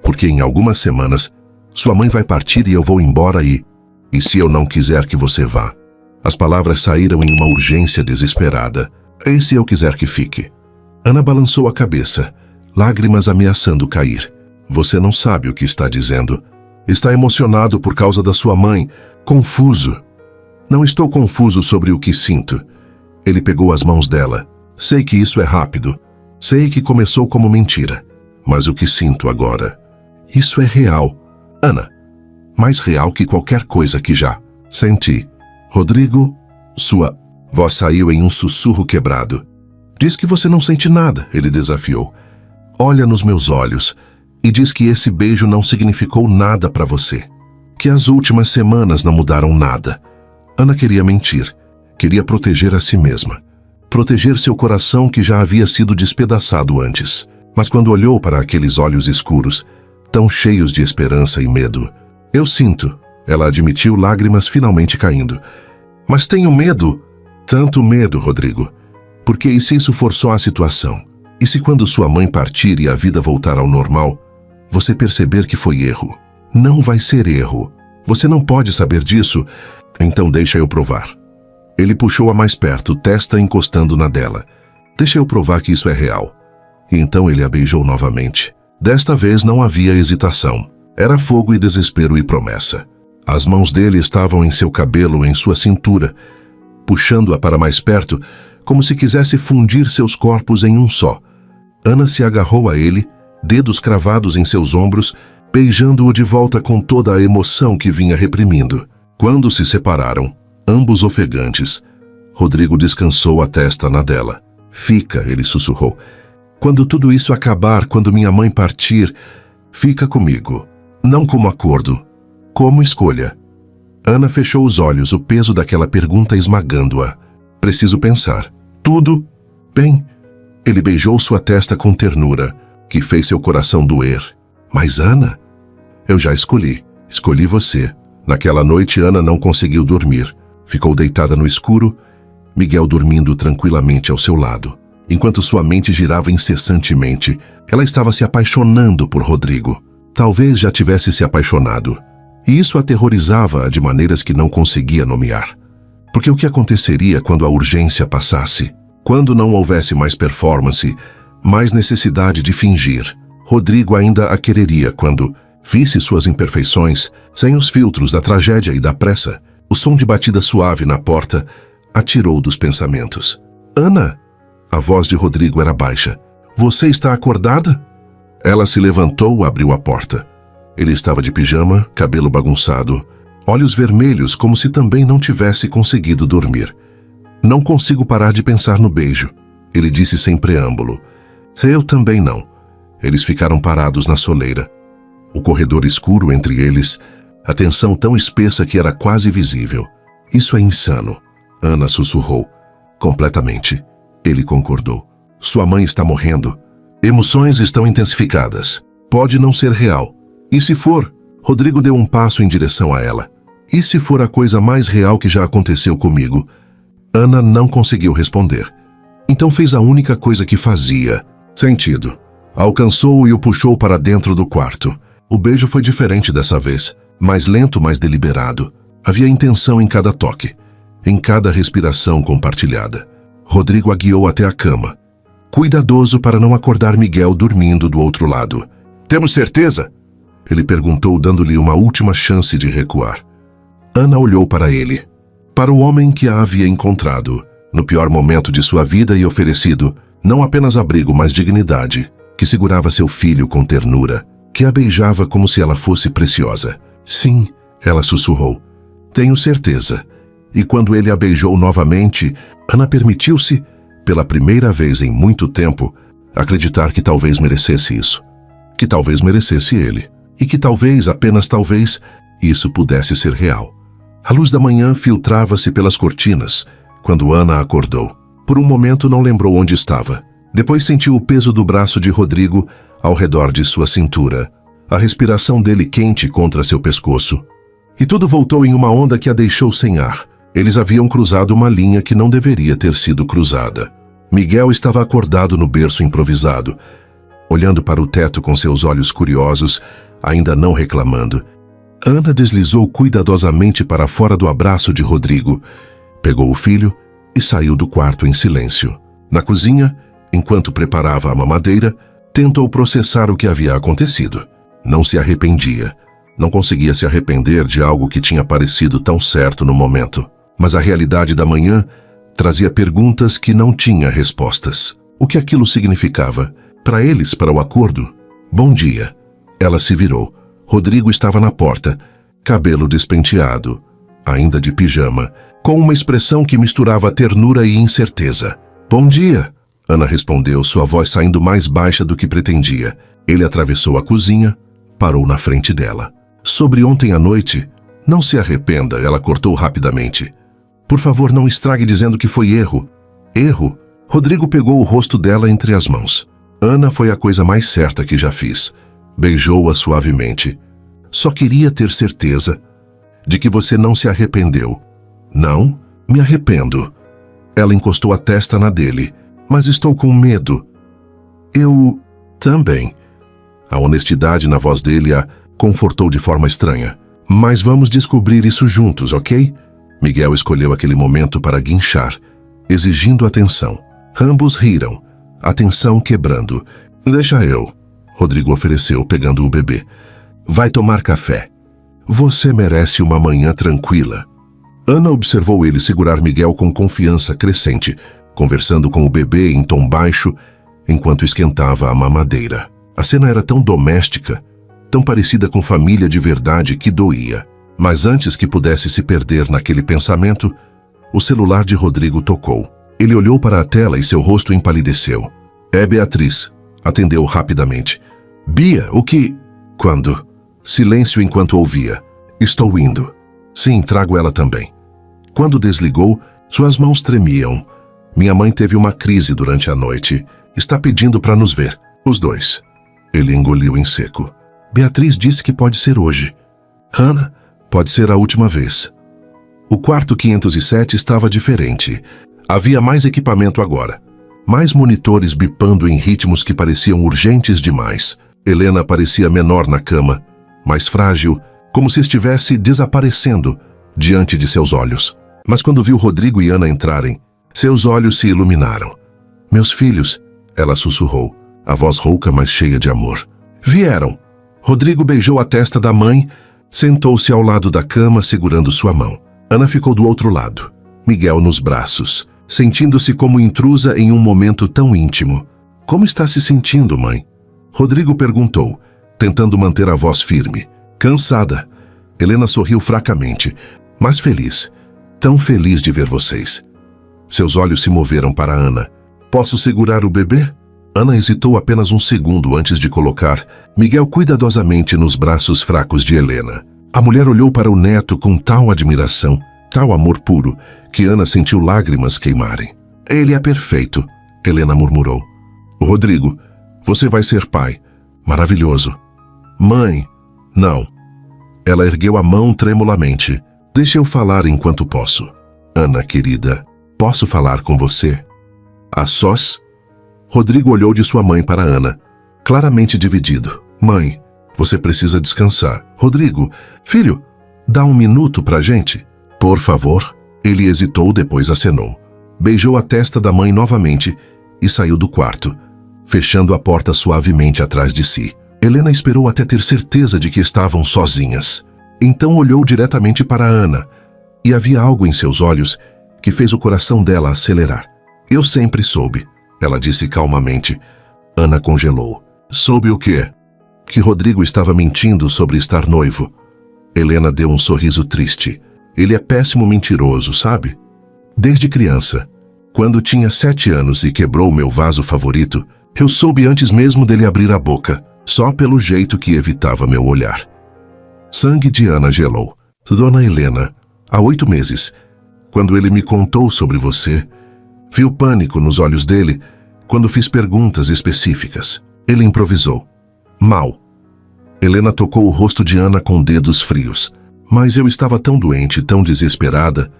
Porque em algumas semanas, sua mãe vai partir e eu vou embora e se eu não quiser que você vá? As palavras saíram em uma urgência desesperada. E se eu quiser que fique? Ana balançou a cabeça, lágrimas ameaçando cair. Você não sabe o que está dizendo. Está emocionado por causa da sua mãe, confuso. Não estou confuso sobre o que sinto. Ele pegou as mãos dela. Sei que isso é rápido. Sei que começou como mentira. Mas o que sinto agora? Isso é real. Ana, mais real que qualquer coisa que já senti. Rodrigo, sua voz saiu em um sussurro quebrado. Diz que você não sente nada, ele desafiou. Olha nos meus olhos e diz que esse beijo não significou nada para você. Que as últimas semanas não mudaram nada. Ana queria mentir, queria proteger a si mesma, proteger seu coração que já havia sido despedaçado antes. Mas quando olhou para aqueles olhos escuros, tão cheios de esperança e medo, eu sinto, ela admitiu, lágrimas finalmente caindo. Mas tenho medo, tanto medo, Rodrigo. Porque e se isso for só a situação? E se quando sua mãe partir e a vida voltar ao normal, você perceber que foi erro? Não vai ser erro. Você não pode saber disso. Então deixa eu provar. Ele puxou-a mais perto, testa encostando na dela. Deixa eu provar que isso é real. E então ele a beijou novamente. Desta vez não havia hesitação. Era fogo e desespero e promessa. As mãos dele estavam em seu cabelo, em sua cintura, puxando-a para mais perto, como se quisesse fundir seus corpos em um só. Ana se agarrou a ele, dedos cravados em seus ombros, beijando-o de volta com toda a emoção que vinha reprimindo. Quando se separaram, ambos ofegantes, Rodrigo descansou a testa na dela. Fica, ele sussurrou. Quando tudo isso acabar, quando minha mãe partir, fica comigo. Não como acordo, como escolha. Ana fechou os olhos, o peso daquela pergunta esmagando-a. Preciso pensar. Tudo bem. Ele beijou sua testa com ternura, que fez seu coração doer. Mas Ana? Eu já escolhi. Escolhi você. Naquela noite, Ana não conseguiu dormir. Ficou deitada no escuro, Miguel dormindo tranquilamente ao seu lado. Enquanto sua mente girava incessantemente, ela estava se apaixonando por Rodrigo. Talvez já tivesse se apaixonado. E isso aterrorizava-a de maneiras que não conseguia nomear. Porque o que aconteceria quando a urgência passasse? Quando não houvesse mais performance, mais necessidade de fingir? Rodrigo ainda a quereria quando visse suas imperfeições, sem os filtros da tragédia e da pressa. O som de batida suave na porta a tirou dos pensamentos. Ana! A voz de Rodrigo era baixa. Você está acordada? Ela se levantou e abriu a porta. Ele estava de pijama, cabelo bagunçado, olhos vermelhos como se também não tivesse conseguido dormir. Não consigo parar de pensar no beijo, ele disse sem preâmbulo. Eu também não. Eles ficaram parados na soleira. O corredor escuro entre eles, a tensão tão espessa que era quase visível. Isso é insano, Ana sussurrou. Completamente. Ele concordou. Sua mãe está morrendo. Emoções estão intensificadas. Pode não ser real. E se for? Rodrigo deu um passo em direção a ela. E se for a coisa mais real que já aconteceu comigo? Ana não conseguiu responder. Então fez a única coisa que fazia sentido. Alcançou-o e o puxou para dentro do quarto. O beijo foi diferente dessa vez. Mais lento, mais deliberado. Havia intenção em cada toque, em cada respiração compartilhada. Rodrigo a guiou até a cama, cuidadoso para não acordar Miguel dormindo do outro lado. Temos certeza? Ele perguntou, dando-lhe uma última chance de recuar. Ana olhou para ele, para o homem que a havia encontrado, no pior momento de sua vida e oferecido, não apenas abrigo, mas dignidade, que segurava seu filho com ternura, que a beijava como se ela fosse preciosa. Sim, ela sussurrou. Tenho certeza. E quando ele a beijou novamente, Ana permitiu-se, pela primeira vez em muito tempo, acreditar que talvez merecesse isso. Que talvez merecesse ele. E que talvez, apenas talvez, isso pudesse ser real. A luz da manhã filtrava-se pelas cortinas, quando Ana acordou. Por um momento não lembrou onde estava. Depois sentiu o peso do braço de Rodrigo ao redor de sua cintura, a respiração dele quente contra seu pescoço. E tudo voltou em uma onda que a deixou sem ar. Eles haviam cruzado uma linha que não deveria ter sido cruzada. Miguel estava acordado no berço improvisado, olhando para o teto com seus olhos curiosos, ainda não reclamando. Ana deslizou cuidadosamente para fora do abraço de Rodrigo, pegou o filho e saiu do quarto em silêncio. Na cozinha, enquanto preparava a mamadeira, tentou processar o que havia acontecido. Não se arrependia. Não conseguia se arrepender de algo que tinha parecido tão certo no momento. Mas a realidade da manhã trazia perguntas que não tinha respostas. O que aquilo significava? Para eles, para o acordo? Bom dia. Ela se virou. Rodrigo estava na porta, cabelo despenteado, ainda de pijama, com uma expressão que misturava ternura e incerteza. Bom dia, Ana respondeu, sua voz saindo mais baixa do que pretendia. Ele atravessou a cozinha, parou na frente dela. Sobre ontem à noite, não se arrependa, ela cortou rapidamente. Por favor, não estrague dizendo que foi erro. Erro? Rodrigo pegou o rosto dela entre as mãos. Ana, foi a coisa mais certa que já fiz. Beijou-a suavemente. Só queria ter certeza de que você não se arrependeu. Não, me arrependo. Ela encostou a testa na dele. Mas estou com medo. Eu também. A honestidade na voz dele a confortou de forma estranha. Mas vamos descobrir isso juntos, ok? Miguel escolheu aquele momento para guinchar, exigindo atenção. Ambos riram, a tensão quebrando. Deixa eu, Rodrigo ofereceu, pegando o bebê. Vai tomar café. Você merece uma manhã tranquila. Ana observou ele segurar Miguel com confiança crescente, conversando com o bebê em tom baixo, enquanto esquentava a mamadeira. A cena era tão doméstica, tão parecida com família de verdade que doía. Mas antes que pudesse se perder naquele pensamento, o celular de Rodrigo tocou. Ele olhou para a tela e seu rosto empalideceu. É Beatriz, atendeu rapidamente. Bia, o que... Quando? Silêncio enquanto ouvia. Estou indo. Sim, trago ela também. Quando desligou, suas mãos tremiam. Minha mãe teve uma crise durante a noite. Está pedindo para nos ver, os dois. Ele engoliu em seco. Beatriz disse que pode ser hoje. Hannah, pode ser a última vez. O quarto 507 estava diferente. Havia mais equipamento agora. Mais monitores bipando em ritmos que pareciam urgentes demais. Helena parecia menor na cama, mais frágil, como se estivesse desaparecendo diante de seus olhos. Mas quando viu Rodrigo e Ana entrarem, seus olhos se iluminaram. Meus filhos, ela sussurrou, a voz rouca, mas cheia de amor. Vieram. Rodrigo beijou a testa da mãe, sentou-se ao lado da cama, segurando sua mão. Ana ficou do outro lado, Miguel nos braços, sentindo-se como intrusa em um momento tão íntimo. Como está se sentindo, mãe? Rodrigo perguntou, tentando manter a voz firme. Cansada. Helena sorriu fracamente, mas feliz. Tão feliz de ver vocês. Seus olhos se moveram para Ana. Posso segurar o bebê? Ana hesitou apenas um segundo antes de colocar Miguel cuidadosamente nos braços fracos de Helena. A mulher olhou para o neto com tal admiração, tal amor puro, que Ana sentiu lágrimas queimarem. Ele é perfeito, Helena murmurou. Rodrigo, você vai ser pai. Maravilhoso. Mãe, não. Ela ergueu a mão tremulamente. Deixa eu falar enquanto posso. Ana, querida, posso falar com você? A sós? Rodrigo olhou de sua mãe para Ana, claramente dividido. Mãe, você precisa descansar. Rodrigo, filho, dá um minuto pra gente? Por favor. Ele hesitou, depois acenou. Beijou a testa da mãe novamente e saiu do quarto, fechando a porta suavemente atrás de si. Helena esperou até ter certeza de que estavam sozinhas. Então olhou diretamente para Ana, e havia algo em seus olhos que fez o coração dela acelerar. Eu sempre soube, ela disse calmamente. Ana congelou. Soube o quê? Que Rodrigo estava mentindo sobre estar noivo. Helena deu um sorriso triste. Ele é péssimo mentiroso, sabe? Desde criança, quando tinha 7 anos e quebrou meu vaso favorito, eu soube antes mesmo dele abrir a boca, só pelo jeito que evitava meu olhar. Sangue de Ana gelou. Dona Helena, há 8 meses, quando ele me contou sobre você, vi o pânico nos olhos dele quando fiz perguntas específicas. Ele improvisou. Mal. Helena tocou o rosto de Ana com dedos frios. Mas eu estava tão doente, tão desesperada,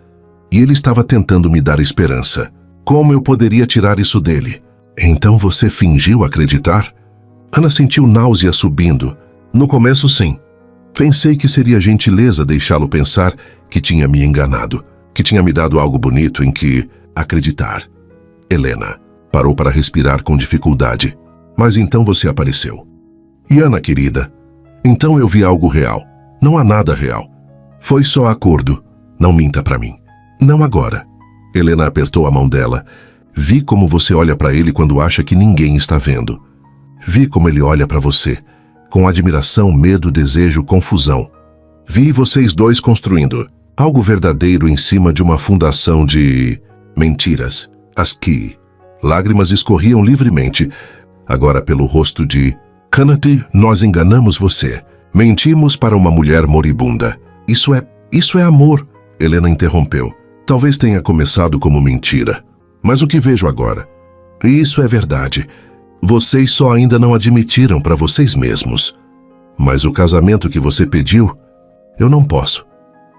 e ele estava tentando me dar esperança. Como eu poderia tirar isso dele? Então você fingiu acreditar? Ana sentiu náusea subindo. No começo, sim. Pensei que seria gentileza deixá-lo pensar que tinha me enganado, que tinha me dado algo bonito em que acreditar. Helena parou para respirar com dificuldade. Mas então você apareceu. E Ana, querida, então eu vi algo real. Não há nada real. Foi só acordo. Não minta para mim. Não agora. Helena apertou a mão dela. Vi como você olha para ele quando acha que ninguém está vendo. Vi como ele olha para você, com admiração, medo, desejo, confusão. Vi vocês dois construindo algo verdadeiro em cima de uma fundação de mentiras. As que lágrimas escorriam livremente, agora pelo rosto de Kennedy. Nós enganamos você. Mentimos para uma mulher moribunda. Isso é amor, Helena interrompeu. Talvez tenha começado como mentira, mas o que vejo agora? Isso é verdade. Vocês só ainda não admitiram para vocês mesmos. Mas o casamento que você pediu, eu não posso.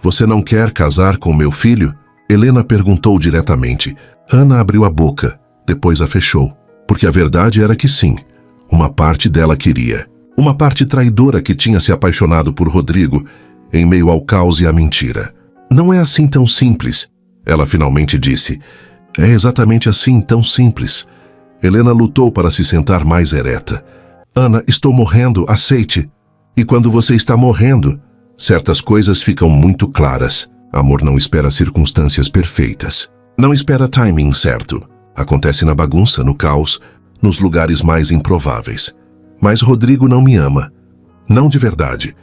Você não quer casar com meu filho? Helena perguntou diretamente. Ana abriu a boca, depois a fechou, porque a verdade era que sim, uma parte dela queria. Uma parte traidora que tinha se apaixonado por Rodrigo em meio ao caos e à mentira. Não é assim tão simples, ela finalmente disse. É exatamente assim, tão simples. Helena lutou para se sentar mais ereta. Ana, estou morrendo, aceite. E quando você está morrendo, certas coisas ficam muito claras. Amor não espera circunstâncias perfeitas. Não espera timing certo. Acontece na bagunça, no caos, nos lugares mais improváveis. Mas Rodrigo não me ama. Não de verdade.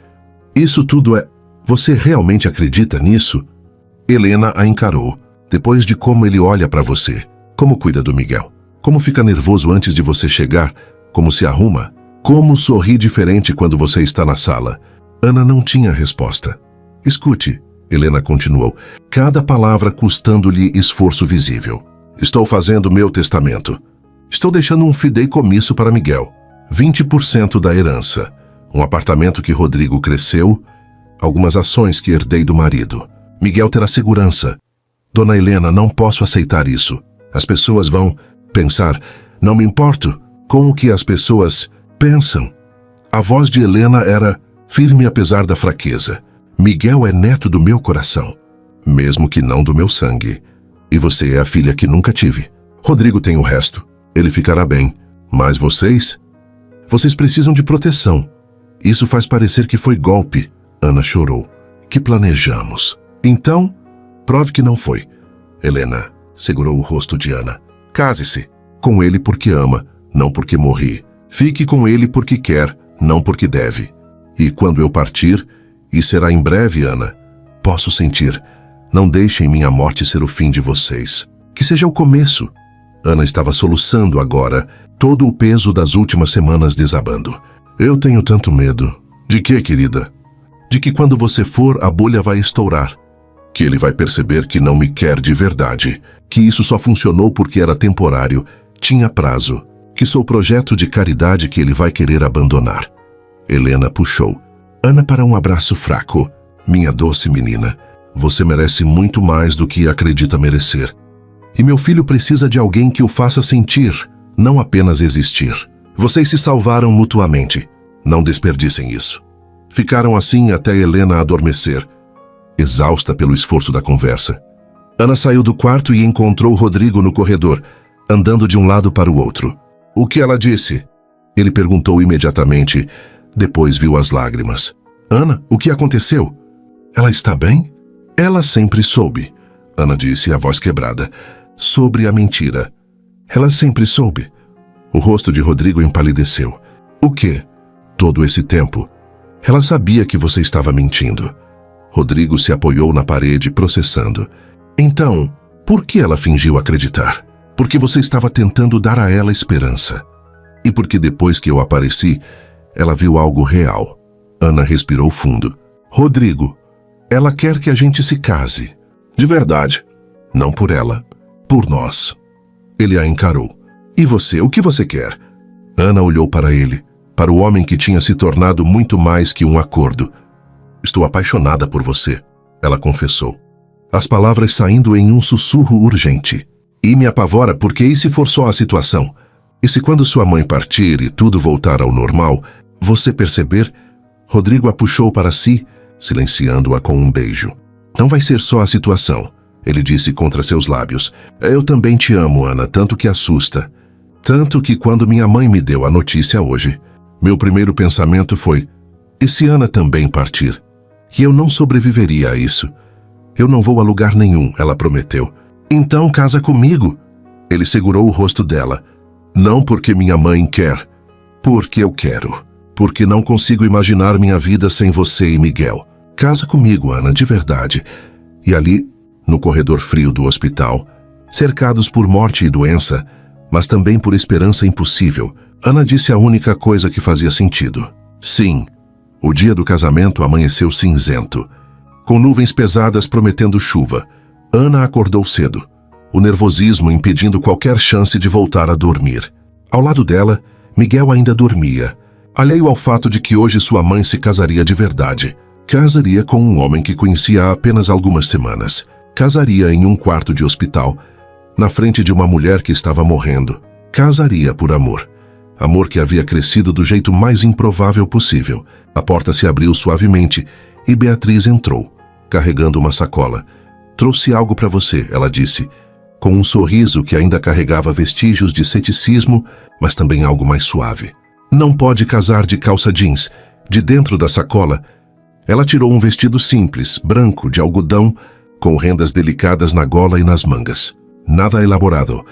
Isso tudo é... Você realmente acredita nisso? Helena a encarou, depois de como ele olha para você. Como cuida do Miguel? Como fica nervoso antes de você chegar? Como se arruma? Como sorri diferente quando você está na sala? Ana não tinha resposta. Escute, Helena continuou, cada palavra custando-lhe esforço visível. Estou fazendo meu testamento. Estou deixando um fideicomisso para Miguel. 20% da herança. Um apartamento que Rodrigo cresceu. Algumas ações que herdei do marido. Miguel terá segurança. Dona Helena, não posso aceitar isso. As pessoas vão pensar, não me importo com o que as pessoas pensam. A voz de Helena era firme apesar da fraqueza. Miguel é neto do meu coração, mesmo que não do meu sangue. E você é a filha que nunca tive. Rodrigo tem o resto. Ele ficará bem. Mas vocês precisam de proteção. Isso faz parecer que foi golpe. Ana chorou. Que planejamos. Então, prove que não foi. Helena segurou o rosto de Ana. Case-se com ele porque ama, não porque morri. Fique com ele porque quer, não porque deve. E quando eu partir, e será em breve, Ana, posso sentir. Não deixem minha morte ser o fim de vocês. Que seja o começo. Ana estava soluçando agora, todo o peso das últimas semanas desabando. Eu tenho tanto medo. De quê, querida? De que quando você for, a bolha vai estourar. Que ele vai perceber que não me quer de verdade. Que isso só funcionou porque era temporário, tinha prazo. Que sou projeto de caridade que ele vai querer abandonar. Helena puxou Ana para um abraço fraco. Minha doce menina, você merece muito mais do que acredita merecer. E meu filho precisa de alguém que o faça sentir, não apenas existir. Vocês se salvaram mutuamente. Não desperdicem isso. Ficaram assim até Helena adormecer, exausta pelo esforço da conversa. Ana saiu do quarto e encontrou Rodrigo no corredor, andando de um lado para o outro. O que ela disse? Ele perguntou imediatamente, depois viu as lágrimas. Ana, o que aconteceu? Ela está bem? Ela sempre soube, Ana disse, a voz quebrada, sobre a mentira. Ela sempre soube. O rosto de Rodrigo empalideceu. O quê? Todo esse tempo. Ela sabia que você estava mentindo. Rodrigo se apoiou na parede, processando. Então, por que ela fingiu acreditar? Porque você estava tentando dar a ela esperança. E porque depois que eu apareci, ela viu algo real. Ana respirou fundo. Rodrigo, ela quer que a gente se case. De verdade. Não por ela, por nós. Ele a encarou. E você, o que você quer? Ana olhou para ele, para o homem que tinha se tornado muito mais que um acordo. Estou apaixonada por você, ela confessou. As palavras saindo em um sussurro urgente. E me apavora porque e se for só a situação? E se quando sua mãe partir e tudo voltar ao normal, você perceber? Rodrigo a puxou para si, silenciando-a com um beijo. Não vai ser só a situação, ele disse contra seus lábios. Eu também te amo, Ana, tanto que assusta. Tanto que quando minha mãe me deu a notícia hoje, meu primeiro pensamento foi, e se Ana também partir? E eu não sobreviveria a isso. Eu não vou a lugar nenhum, ela prometeu. Então casa comigo. Ele segurou o rosto dela. Não porque minha mãe quer, porque eu quero. Porque não consigo imaginar minha vida sem você e Miguel. Casa comigo, Ana, de verdade. E ali, no corredor frio do hospital, cercados por morte e doença, mas também por esperança impossível, Ana disse a única coisa que fazia sentido. Sim, o dia do casamento amanheceu cinzento, com nuvens pesadas prometendo chuva. Ana acordou cedo, o nervosismo impedindo qualquer chance de voltar a dormir. Ao lado dela, Miguel ainda dormia, alheio ao fato de que hoje sua mãe se casaria de verdade. Casaria com um homem que conhecia há apenas algumas semanas. Casaria em um quarto de hospital, na frente de uma mulher que estava morrendo. Casaria por amor. Amor que havia crescido do jeito mais improvável possível. A porta se abriu suavemente e Beatriz entrou, carregando uma sacola. Trouxe algo para você, ela disse, com um sorriso que ainda carregava vestígios de ceticismo, mas também algo mais suave. Não pode casar de calça jeans. De dentro da sacola, ela tirou um vestido simples, branco, de algodão, com rendas delicadas na gola e nas mangas. Nada elaborado,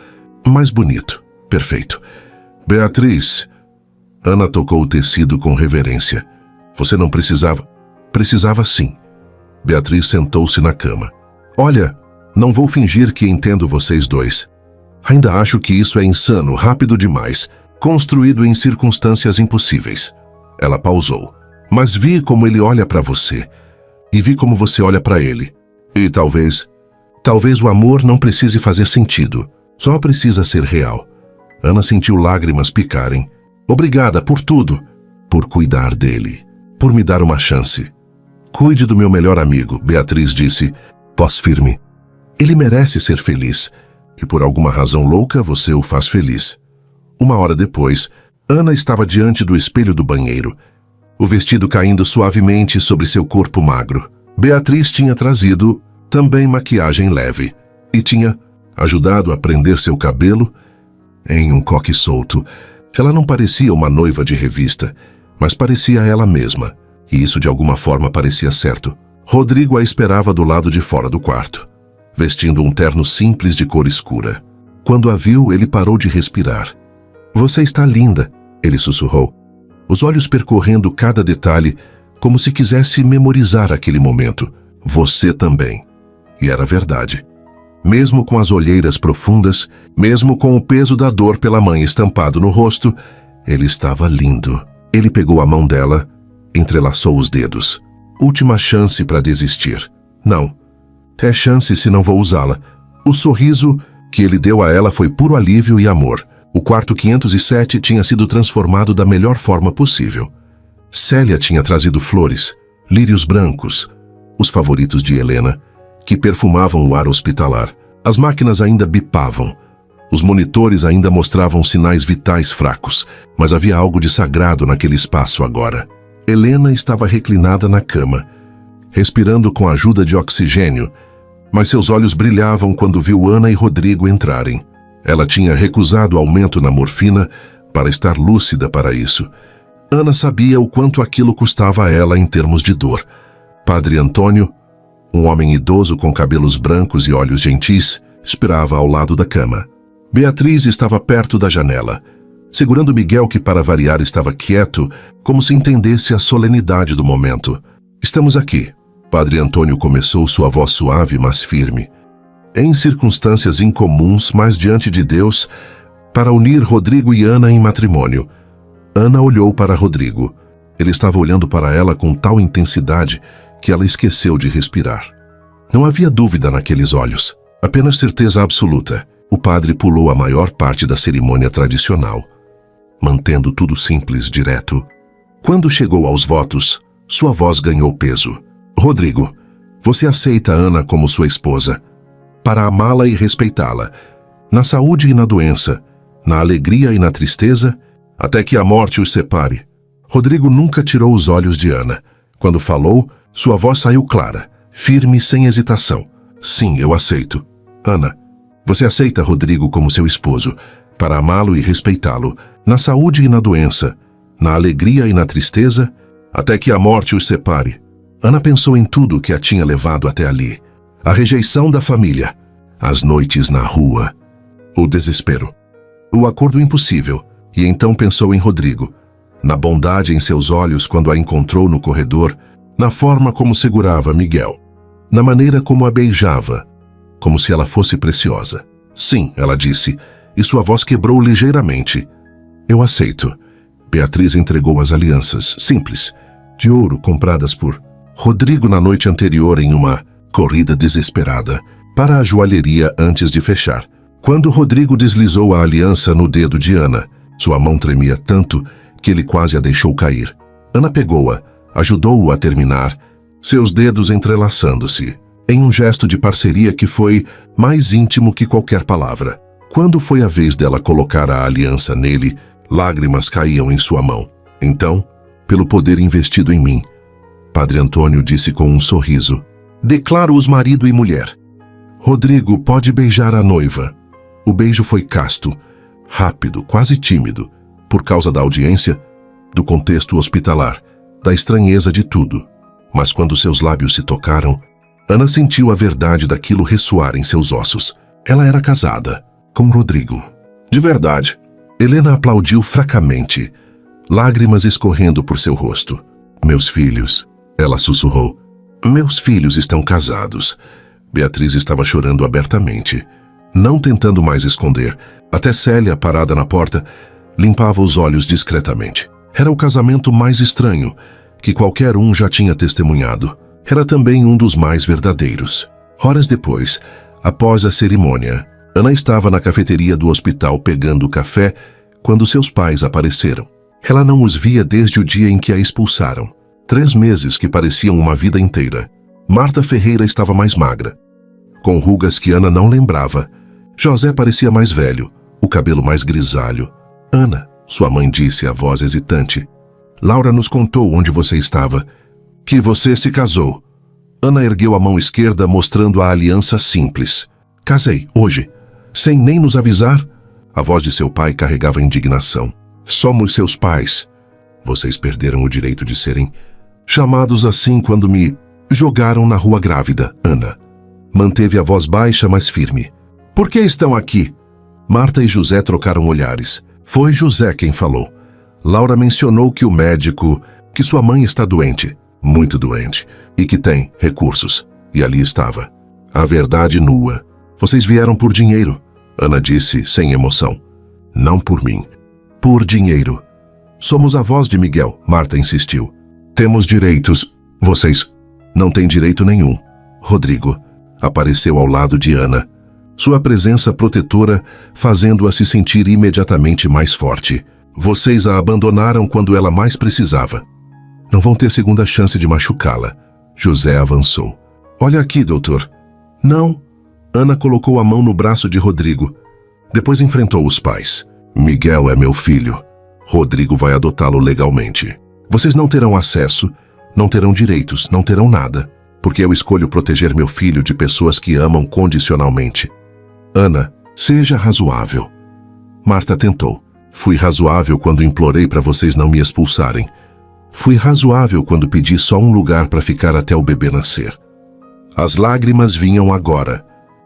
mas bonito, perfeito. Beatriz, Ana tocou o tecido com reverência. Você não precisava? Precisava sim. Beatriz sentou-se na cama. Olha, não vou fingir que entendo vocês dois. Ainda acho que isso é insano, rápido demais, construído em circunstâncias impossíveis. Ela pausou. Mas vi como ele olha para você. e vi como você olha para ele. E talvez o amor não precise fazer sentido, só precisa ser real. Ana sentiu lágrimas picarem. Obrigada por tudo, por cuidar dele, por me dar uma chance. Cuide do meu melhor amigo, Beatriz disse, voz firme. Ele merece ser feliz, e por alguma razão louca você o faz feliz. Uma hora depois, Ana estava diante do espelho do banheiro, o vestido caindo suavemente sobre seu corpo magro. Beatriz tinha trazido também maquiagem leve e tinha ajudado a prender seu cabelo em um coque solto. Ela não parecia uma noiva de revista, mas parecia ela mesma, e isso de alguma forma parecia certo. Rodrigo a esperava do lado de fora do quarto, vestindo um terno simples de cor escura. Quando a viu, ele parou de respirar. Você está linda, ele sussurrou, os olhos percorrendo cada detalhe, como se quisesse memorizar aquele momento. Você também. E era verdade. Mesmo com as olheiras profundas, mesmo com o peso da dor pela mãe estampado no rosto, ele estava lindo. Ele pegou a mão dela, entrelaçou os dedos. Última chance para desistir. Não. É chance se não vou usá-la. O sorriso que ele deu a ela foi puro alívio e amor. O quarto 507 tinha sido transformado da melhor forma possível. Célia tinha trazido flores, lírios brancos, os favoritos de Helena, que perfumavam o ar hospitalar. As máquinas ainda bipavam. Os monitores ainda mostravam sinais vitais fracos, mas havia algo de sagrado naquele espaço agora. Helena estava reclinada na cama, respirando com a ajuda de oxigênio, mas seus olhos brilhavam quando viu Ana e Rodrigo entrarem. Ela tinha recusado aumento na morfina para estar lúcida para isso. Ana sabia o quanto aquilo custava a ela em termos de dor. Padre Antônio, um homem idoso com cabelos brancos e olhos gentis, esperava ao lado da cama. Beatriz estava perto da janela, segurando Miguel, que para variar estava quieto, como se entendesse a solenidade do momento. Estamos aqui. Padre Antônio começou, sua voz suave, mas firme. Em circunstâncias incomuns, mas diante de Deus, para unir Rodrigo e Ana em matrimônio. Ana olhou para Rodrigo. Ele estava olhando para ela com tal intensidade que ela esqueceu de respirar. Não havia dúvida naqueles olhos, apenas certeza absoluta. O padre pulou a maior parte da cerimônia tradicional, mantendo tudo simples, direto. Quando chegou aos votos, sua voz ganhou peso. Rodrigo, você aceita Ana como sua esposa, para amá-la e respeitá-la, na saúde e na doença, na alegria e na tristeza, até que a morte os separe. Rodrigo nunca tirou os olhos de Ana. Quando falou, sua voz saiu clara, firme, sem hesitação. Sim, eu aceito. Ana, você aceita Rodrigo como seu esposo, para amá-lo e respeitá-lo, na saúde e na doença, na alegria e na tristeza, até que a morte os separe. Ana pensou em tudo que a tinha levado até ali. A rejeição da família, as noites na rua, o desespero, o acordo impossível, e então pensou em Rodrigo, na bondade em seus olhos quando a encontrou no corredor, na forma como segurava Miguel, na maneira como a beijava, como se ela fosse preciosa. Sim, ela disse, e sua voz quebrou ligeiramente. Eu aceito. Beatriz entregou as alianças, simples, de ouro, compradas por Rodrigo na noite anterior em uma corrida desesperada, para a joalheria antes de fechar. Quando Rodrigo deslizou a aliança no dedo de Ana, sua mão tremia tanto que ele quase a deixou cair. Ana pegou-a, ajudou-o a terminar, seus dedos entrelaçando-se, em um gesto de parceria que foi mais íntimo que qualquer palavra. Quando foi a vez dela colocar a aliança nele, lágrimas caíam em sua mão. Então, pelo poder investido em mim, Padre Antônio disse com um sorriso, declaro-os marido e mulher. Rodrigo pode beijar a noiva. O beijo foi casto, rápido, quase tímido, por causa da audiência, do contexto hospitalar, da estranheza de tudo. Mas quando seus lábios se tocaram, Ana sentiu a verdade daquilo ressoar em seus ossos. Ela era casada, com Rodrigo. De verdade. Helena aplaudiu fracamente, lágrimas escorrendo por seu rosto. Meus filhos, ela sussurrou. Meus filhos estão casados. Beatriz estava chorando abertamente, não tentando mais esconder. Até Célia, parada na porta, limpava os olhos discretamente. Era o casamento mais estranho que qualquer um já tinha testemunhado. Era também um dos mais verdadeiros. Horas depois, após a cerimônia, Ana estava na cafeteria do hospital pegando café quando seus pais apareceram. Ela não os via desde o dia em que a expulsaram. 3 meses que pareciam uma vida inteira. Marta Ferreira estava mais magra, com rugas que Ana não lembrava. José parecia mais velho, o cabelo mais grisalho. Ana, sua mãe disse, a voz hesitante. Laura nos contou onde você estava. Que você se casou. Ana ergueu a mão esquerda mostrando a aliança simples. Casei, hoje. Sem nem nos avisar? A voz de seu pai carregava indignação. Somos seus pais. Vocês perderam o direito de serem chamados assim quando me jogaram na rua grávida, Ana. Manteve a voz baixa, mas firme. Por que estão aqui? Marta e José trocaram olhares. Foi José quem falou. Laura mencionou que o médico, que sua mãe está doente, muito doente, e que tem recursos. E ali estava. A verdade nua. Vocês vieram por dinheiro, Ana disse sem emoção. Não por mim. Por dinheiro. Somos avós de Miguel, Marta insistiu. Temos direitos. Vocês não têm direito nenhum. Rodrigo apareceu ao lado de Ana. Sua presença protetora fazendo-a se sentir imediatamente mais forte. Vocês a abandonaram quando ela mais precisava. Não vão ter segunda chance de machucá-la. José avançou. Olha aqui, doutor. Não. Ana colocou a mão no braço de Rodrigo. Depois enfrentou os pais. Miguel é meu filho. Rodrigo vai adotá-lo legalmente. Vocês não terão acesso, não terão direitos, não terão nada, porque eu escolho proteger meu filho de pessoas que amam condicionalmente. Ana, seja razoável. Marta tentou. Fui razoável quando implorei para vocês não me expulsarem. Fui razoável quando pedi só um lugar para ficar até o bebê nascer. As lágrimas vinham agora,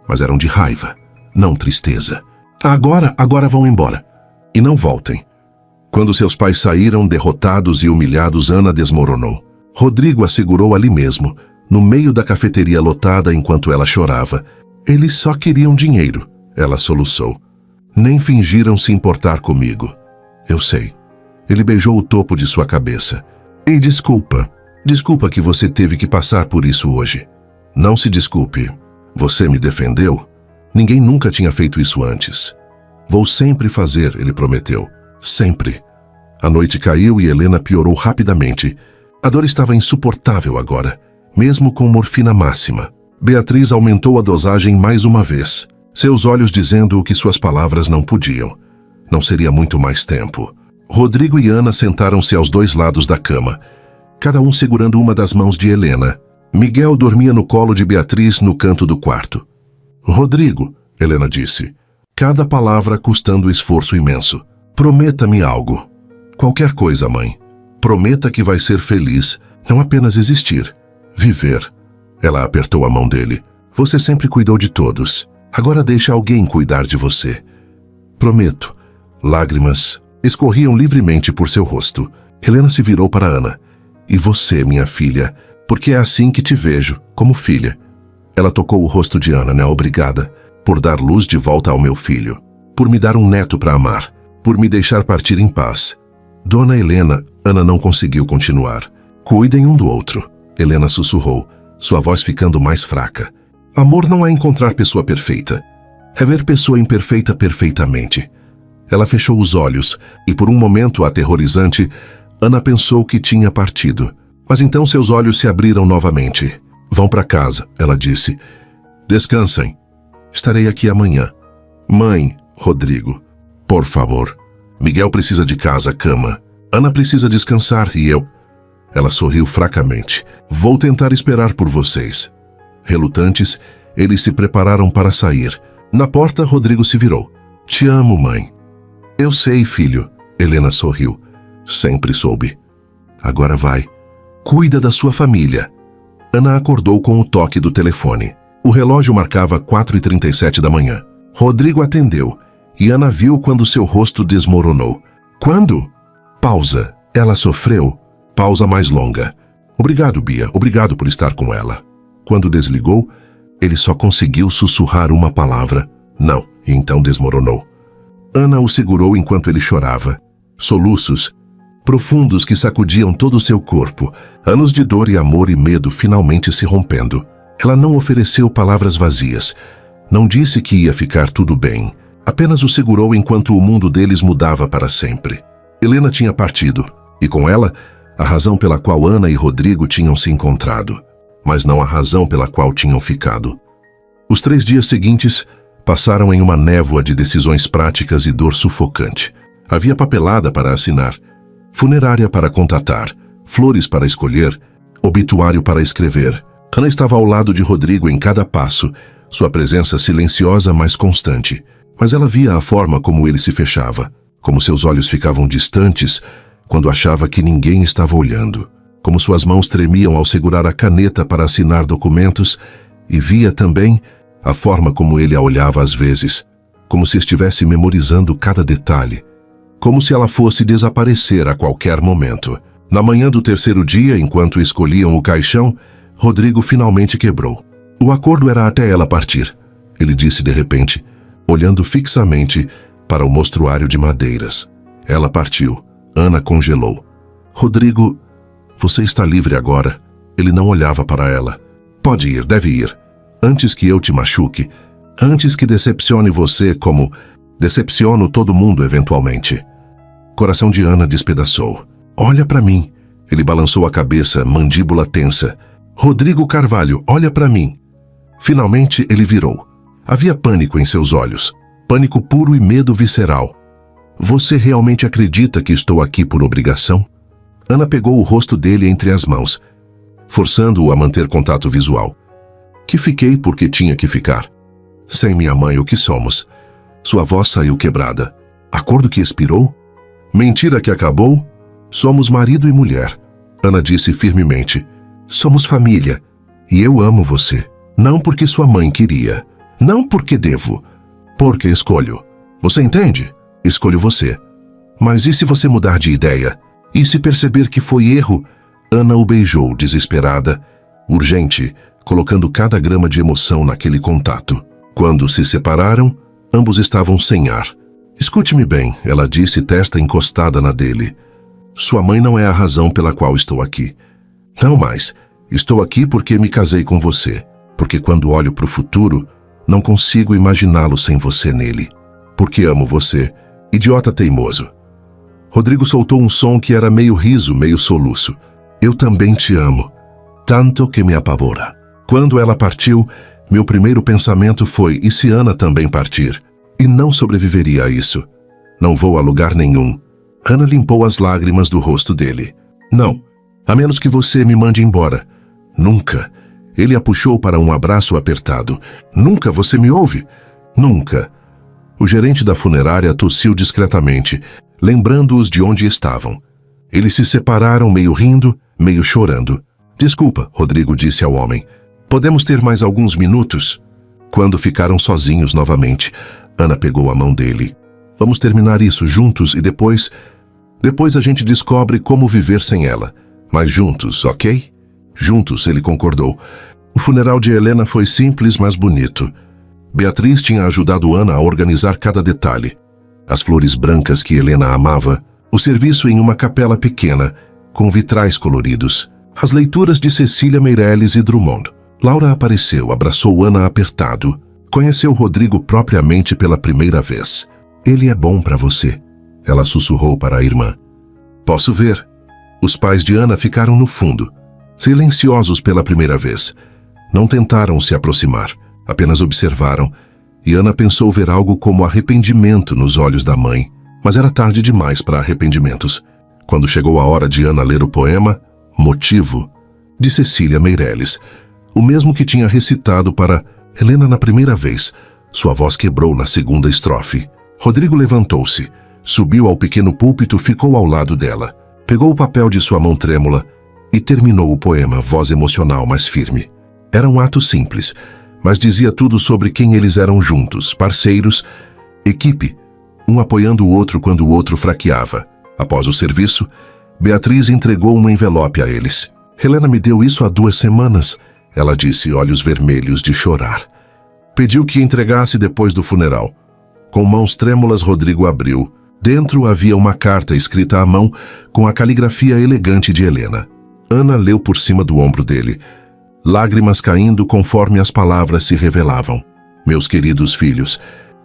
mas eram de raiva, não tristeza. Agora vão embora. E não voltem. Quando seus pais saíram derrotados e humilhados, Ana desmoronou. Rodrigo a segurou ali mesmo, no meio da cafeteria lotada enquanto ela chorava. Eles só queriam dinheiro, ela soluçou. Nem fingiram se importar comigo. Eu sei. Ele beijou o topo de sua cabeça. E desculpa que você teve que passar por isso hoje. Não se desculpe. Você me defendeu? Ninguém nunca tinha feito isso antes. Vou sempre fazer, ele prometeu. Sempre. A noite caiu e Helena piorou rapidamente. A dor estava insuportável agora, mesmo com morfina máxima. Beatriz aumentou a dosagem mais uma vez, seus olhos dizendo o que suas palavras não podiam. Não seria muito mais tempo. Rodrigo e Ana sentaram-se aos 2 lados da cama, cada um segurando uma das mãos de Helena. Miguel dormia no colo de Beatriz no canto do quarto. Rodrigo, Helena disse, cada palavra custando esforço imenso. Prometa-me algo. Qualquer coisa, mãe. Prometa que vai ser feliz, não apenas existir, viver. Ela apertou a mão dele. Você sempre cuidou de todos. Agora deixa alguém cuidar de você. Prometo. Lágrimas escorriam livremente por seu rosto. Helena se virou para Ana. E você, minha filha, porque é assim que te vejo, como filha. Ela tocou o rosto de Ana, né? Obrigada por dar luz de volta ao meu filho, por me dar um neto para amar, por me deixar partir em paz. Dona Helena, Ana não conseguiu continuar. Cuidem um do outro, Helena sussurrou, sua voz ficando mais fraca. Amor não é encontrar pessoa perfeita. É ver pessoa imperfeita perfeitamente. Ela fechou os olhos e por um momento aterrorizante, Ana pensou que tinha partido. Mas então seus olhos se abriram novamente. Vão para casa, ela disse. Descansem. Estarei aqui amanhã. Mãe, Rodrigo, por favor. Miguel precisa de casa, cama. Ana precisa descansar e eu... Ela sorriu fracamente. Vou tentar esperar por vocês. Relutantes, eles se prepararam para sair. Na porta, Rodrigo se virou. Te amo, mãe. Eu sei, filho. Helena sorriu. Sempre soube. Agora vai. Cuida da sua família. Ana acordou com o toque do telefone. O relógio marcava 4h37 da manhã. Rodrigo atendeu e Ana viu quando seu rosto desmoronou. Quando? Pausa. Ela sofreu. Pausa mais longa. Obrigado, Bia. Obrigado por estar com ela. Quando desligou, ele só conseguiu sussurrar uma palavra. Não. E então desmoronou. Ana o segurou enquanto ele chorava. Soluços. profundos que sacudiam todo o seu corpo, anos de dor e amor e medo finalmente se rompendo. Ela não ofereceu palavras vazias, não disse que ia ficar tudo bem, apenas o segurou enquanto o mundo deles mudava para sempre. Helena tinha partido, e com ela, a razão pela qual Ana e Rodrigo tinham se encontrado, mas não a razão pela qual tinham ficado. Os 3 dias seguintes passaram em uma névoa de decisões práticas e dor sufocante. Havia papelada para assinar, funerária para contatar, flores para escolher, obituário para escrever. Ana estava ao lado de Rodrigo em cada passo, sua presença silenciosa mas constante. Mas ela via a forma como ele se fechava, como seus olhos ficavam distantes quando achava que ninguém estava olhando, como suas mãos tremiam ao segurar a caneta para assinar documentos, e via também a forma como ele a olhava às vezes, como se estivesse memorizando cada detalhe, como se ela fosse desaparecer a qualquer momento. Na manhã do 3º dia, enquanto escolhiam o caixão, Rodrigo finalmente quebrou. O acordo era até ela partir, ele disse de repente, olhando fixamente para o mostruário de madeiras. Ela partiu. Ana congelou. Rodrigo, você está livre agora. Ele não olhava para ela. Pode ir, deve ir. Antes que eu te machuque. Antes que decepcione você como decepciono todo mundo eventualmente. Coração de Ana despedaçou. Olha para mim. Ele balançou a cabeça, mandíbula tensa. Rodrigo Carvalho, olha para mim. Finalmente ele virou. Havia pânico em seus olhos. Pânico puro e medo visceral. Você realmente acredita que estou aqui por obrigação? Ana pegou o rosto dele entre as mãos, forçando-o a manter contato visual. Que fiquei porque tinha que ficar. Sem minha mãe, o que somos? Sua voz saiu quebrada. Acordo que expirou? Mentira que acabou? Somos marido e mulher. Ana disse firmemente. Somos família. E eu amo você. Não porque sua mãe queria. Não porque devo. Porque escolho. Você entende? Escolho você. Mas e se você mudar de ideia? E se perceber que foi erro? Ana o beijou, desesperada, urgente, colocando cada grama de emoção naquele contato. Quando se separaram, ambos estavam sem ar. Escute-me bem, ela disse, testa encostada na dele. Sua mãe não é a razão pela qual estou aqui. Não mais. Estou aqui porque me casei com você. Porque quando olho para o futuro, não consigo imaginá-lo sem você nele. Porque amo você. Idiota teimoso. Rodrigo soltou um som que era meio riso, meio soluço. Eu também te amo. Tanto que me apavora. Quando ela partiu, meu primeiro pensamento foi, e se Ana também partir? E não sobreviveria a isso. Não vou a lugar nenhum. Ana limpou as lágrimas do rosto dele. Não, a menos que você me mande embora. Nunca. Ele a puxou para um abraço apertado. Nunca você me ouve? Nunca. O gerente da funerária tossiu discretamente, lembrando-os de onde estavam. Eles se separaram meio rindo, meio chorando. Desculpa, Rodrigo disse ao homem. Podemos ter mais alguns minutos? Quando ficaram sozinhos novamente, Ana pegou a mão dele. Vamos terminar isso juntos e depois a gente descobre como viver sem ela. Mas juntos, ok? Juntos, ele concordou. O funeral de Helena foi simples, mas bonito. Beatriz tinha ajudado Ana a organizar cada detalhe. As flores brancas que Helena amava, o serviço em uma capela pequena, com vitrais coloridos, as leituras de Cecília Meirelles e Drummond. Laura apareceu, abraçou Ana apertado. Conheceu Rodrigo propriamente pela primeira vez. Ele é bom para você, ela sussurrou para a irmã. Posso ver. Os pais de Ana ficaram no fundo, silenciosos pela primeira vez. Não tentaram se aproximar, apenas observaram, e Ana pensou ver algo como arrependimento nos olhos da mãe, mas era tarde demais para arrependimentos. Quando chegou a hora de Ana ler o poema Motivo, de Cecília Meirelles, o mesmo que tinha recitado para Helena na primeira vez, sua voz quebrou na segunda estrofe. Rodrigo levantou-se, subiu ao pequeno púlpito, ficou ao lado dela, pegou o papel de sua mão trêmula e terminou o poema, voz emocional, mas firme. Era um ato simples, mas dizia tudo sobre quem eles eram juntos, parceiros, equipe, um apoiando o outro quando o outro fraqueava. Após o serviço, Beatriz entregou um envelope a eles. Helena me deu isso há 2 semanas, ela disse, olhos vermelhos de chorar. Pediu que entregasse depois do funeral. Com mãos trêmulas, Rodrigo abriu, Dentro havia uma carta escrita à mão com a caligrafia elegante de Helena. Ana leu por cima do ombro dele, lágrimas caindo conforme as palavras se revelavam. Meus queridos filhos,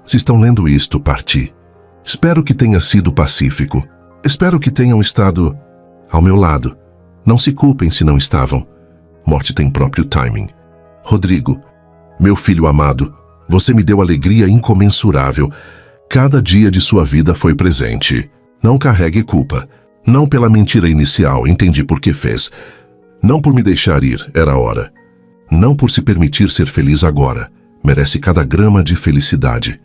se estão lendo isto, parti. Espero que tenha sido pacífico. Espero que tenham estado ao meu lado. Não se culpem se não estavam. Morte tem próprio timing. Rodrigo, meu filho amado, você me deu alegria incomensurável. Cada dia de sua vida foi presente. Não carregue culpa. Não pela mentira inicial, entendi por que fez. Não por me deixar ir, era a hora. Não por se permitir ser feliz agora. Merece cada grama de felicidade.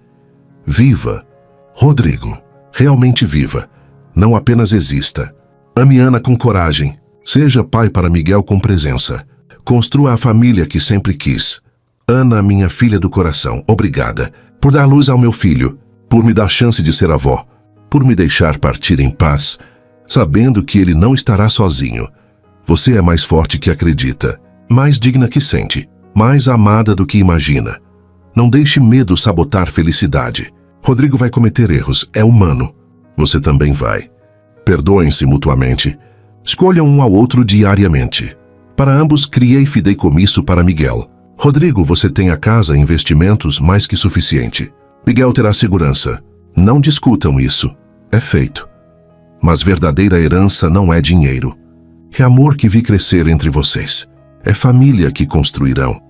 Viva! Rodrigo, realmente viva. Não apenas exista. Ame Ana com coragem. Seja pai para Miguel com presença. Construa a família que sempre quis. Ana, minha filha do coração, obrigada. Por dar luz ao meu filho. Por me dar chance de ser avó. Por me deixar partir em paz, sabendo que ele não estará sozinho. Você é mais forte que acredita. Mais digna que sente. Mais amada do que imagina. Não deixe medo sabotar felicidade. Rodrigo vai cometer erros, é humano. Você também vai. Perdoem-se mutuamente. Escolham um ao outro diariamente. Para ambos, criei fideicomisso para Miguel. Rodrigo, você tem a casa e investimentos mais que suficiente. Miguel terá segurança. Não discutam isso. É feito. Mas verdadeira herança não é dinheiro. É amor que vi crescer entre vocês. É família que construirão.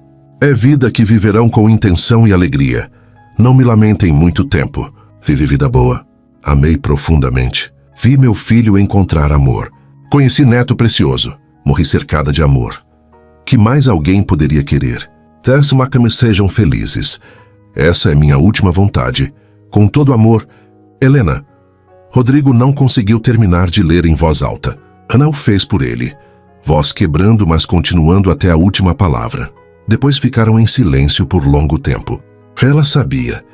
É vida que viverão com intenção e alegria. Não me lamentem muito tempo. Vivi vida boa. Amei profundamente. Vi meu filho encontrar amor. Conheci neto precioso. Morri cercada de amor. Que mais alguém poderia querer? Tessmacher, sejam felizes. Essa é minha última vontade. Com todo amor, Helena. Rodrigo não conseguiu terminar de ler em voz alta. Ana o fez por ele. Voz quebrando, mas continuando até a última palavra. Depois ficaram em silêncio por longo tempo. Ela sabia.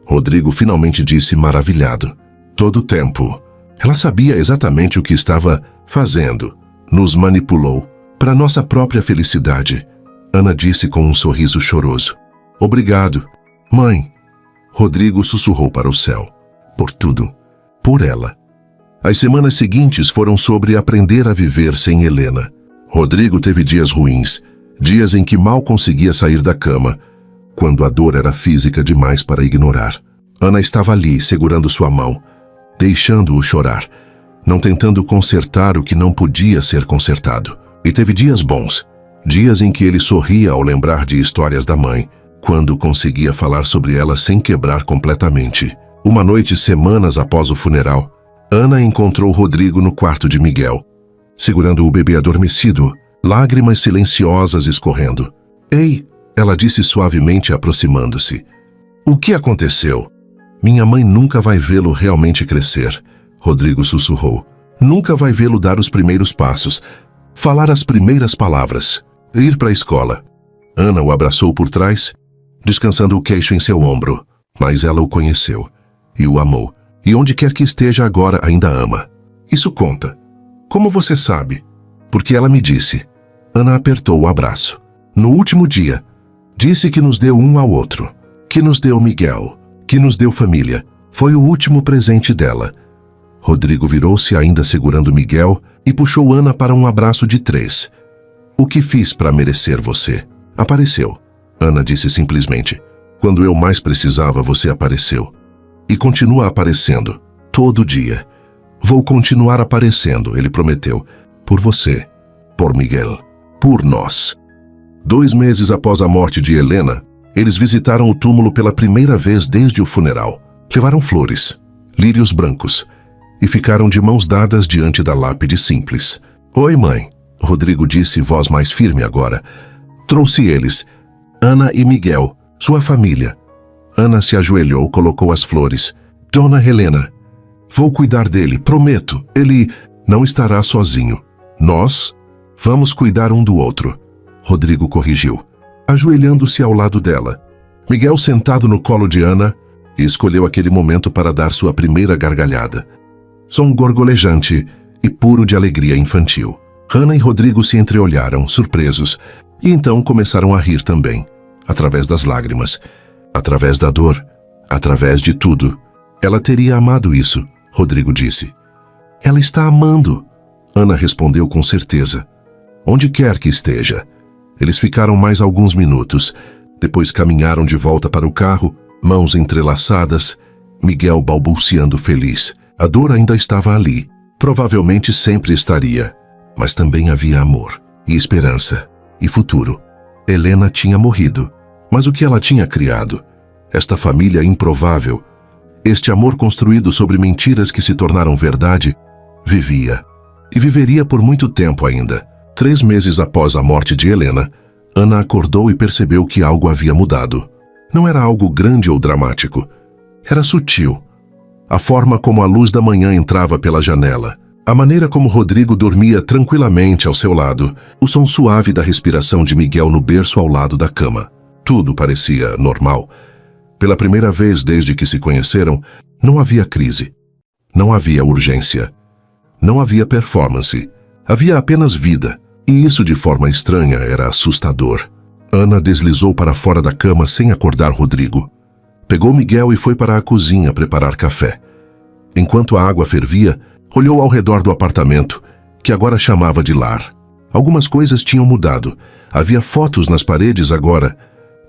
Rodrigo finalmente disse maravilhado. Todo o tempo. Ela sabia exatamente o que estava fazendo. Nos manipulou. Para nossa própria felicidade. Ana disse com um sorriso choroso. Obrigado, mãe. Rodrigo sussurrou para o céu. Por tudo. Por ela. As semanas seguintes foram sobre aprender a viver sem Helena. Rodrigo teve dias ruins. Dias em que mal conseguia sair da cama. Quando a dor era física demais para ignorar. Ana estava ali, segurando sua mão. Deixando-o chorar. Não tentando consertar o que não podia ser consertado. E teve dias bons. Dias em que ele sorria ao lembrar de histórias da mãe. Quando conseguia falar sobre ela sem quebrar completamente. Uma noite, semanas após o funeral, Ana encontrou Rodrigo no quarto de Miguel. Segurando o bebê adormecido, lágrimas silenciosas escorrendo. Ei, ela disse suavemente aproximando-se. O que aconteceu? Minha mãe nunca vai vê-lo realmente crescer. Rodrigo sussurrou. Nunca vai vê-lo dar os primeiros passos. Falar as primeiras palavras. Ir para a escola. Ana o abraçou por trás, descansando o queixo em seu ombro. Mas ela o conheceu. E o amou. E onde quer que esteja agora ainda ama. Isso conta. Como você sabe? Porque ela me disse. Ana apertou o abraço. No último dia, disse que nos deu um ao outro. Que nos deu Miguel. Que nos deu família. Foi o último presente dela. Rodrigo virou-se ainda segurando Miguel e puxou Ana para um abraço de 3. O que fiz para merecer você? Apareceu. Ana disse simplesmente. Quando eu mais precisava, você apareceu. E continua aparecendo. Todo dia. Vou continuar aparecendo, ele prometeu. Por você. Por Miguel. Por nós. 2 meses após a morte de Helena, eles visitaram o túmulo pela primeira vez desde o funeral. Levaram flores, lírios brancos, e ficaram de mãos dadas diante da lápide simples. Oi, mãe, Rodrigo disse, voz mais firme agora. Trouxe eles, Ana e Miguel, sua família. Ana se ajoelhou, colocou as flores. Dona Helena, vou cuidar dele, prometo. Ele não estará sozinho. Nós vamos cuidar um do outro. Rodrigo corrigiu, ajoelhando-se ao lado dela. Miguel sentado no colo de Ana e escolheu aquele momento para dar sua primeira gargalhada. Som gorgolejante e puro de alegria infantil. Ana e Rodrigo se entreolharam, surpresos, e então começaram a rir também, através das lágrimas, através da dor, através de tudo. Ela teria amado isso. Rodrigo disse. Ela está amando. Ana respondeu com certeza. Onde quer que esteja. Eles ficaram mais alguns minutos. Depois caminharam de volta para o carro, mãos entrelaçadas, Miguel balbuciando feliz. A dor ainda estava ali. Provavelmente sempre estaria. Mas também havia amor, e esperança, e futuro. Helena tinha morrido. Mas o que ela tinha criado? Esta família improvável, este amor construído sobre mentiras que se tornaram verdade, vivia. E viveria por muito tempo ainda. 3 meses após a morte de Helena, Ana acordou e percebeu que algo havia mudado. Não era algo grande ou dramático. Era sutil. A forma como a luz da manhã entrava pela janela, a maneira como Rodrigo dormia tranquilamente ao seu lado, o som suave da respiração de Miguel no berço ao lado da cama. Tudo parecia normal. Pela primeira vez desde que se conheceram, não havia crise. Não havia urgência. Não havia performance. Havia apenas vida. E isso de forma estranha era assustador. Ana deslizou para fora da cama sem acordar Rodrigo. Pegou Miguel e foi para a cozinha preparar café. Enquanto a água fervia, olhou ao redor do apartamento, que agora chamava de lar. Algumas coisas tinham mudado. Havia fotos nas paredes agora,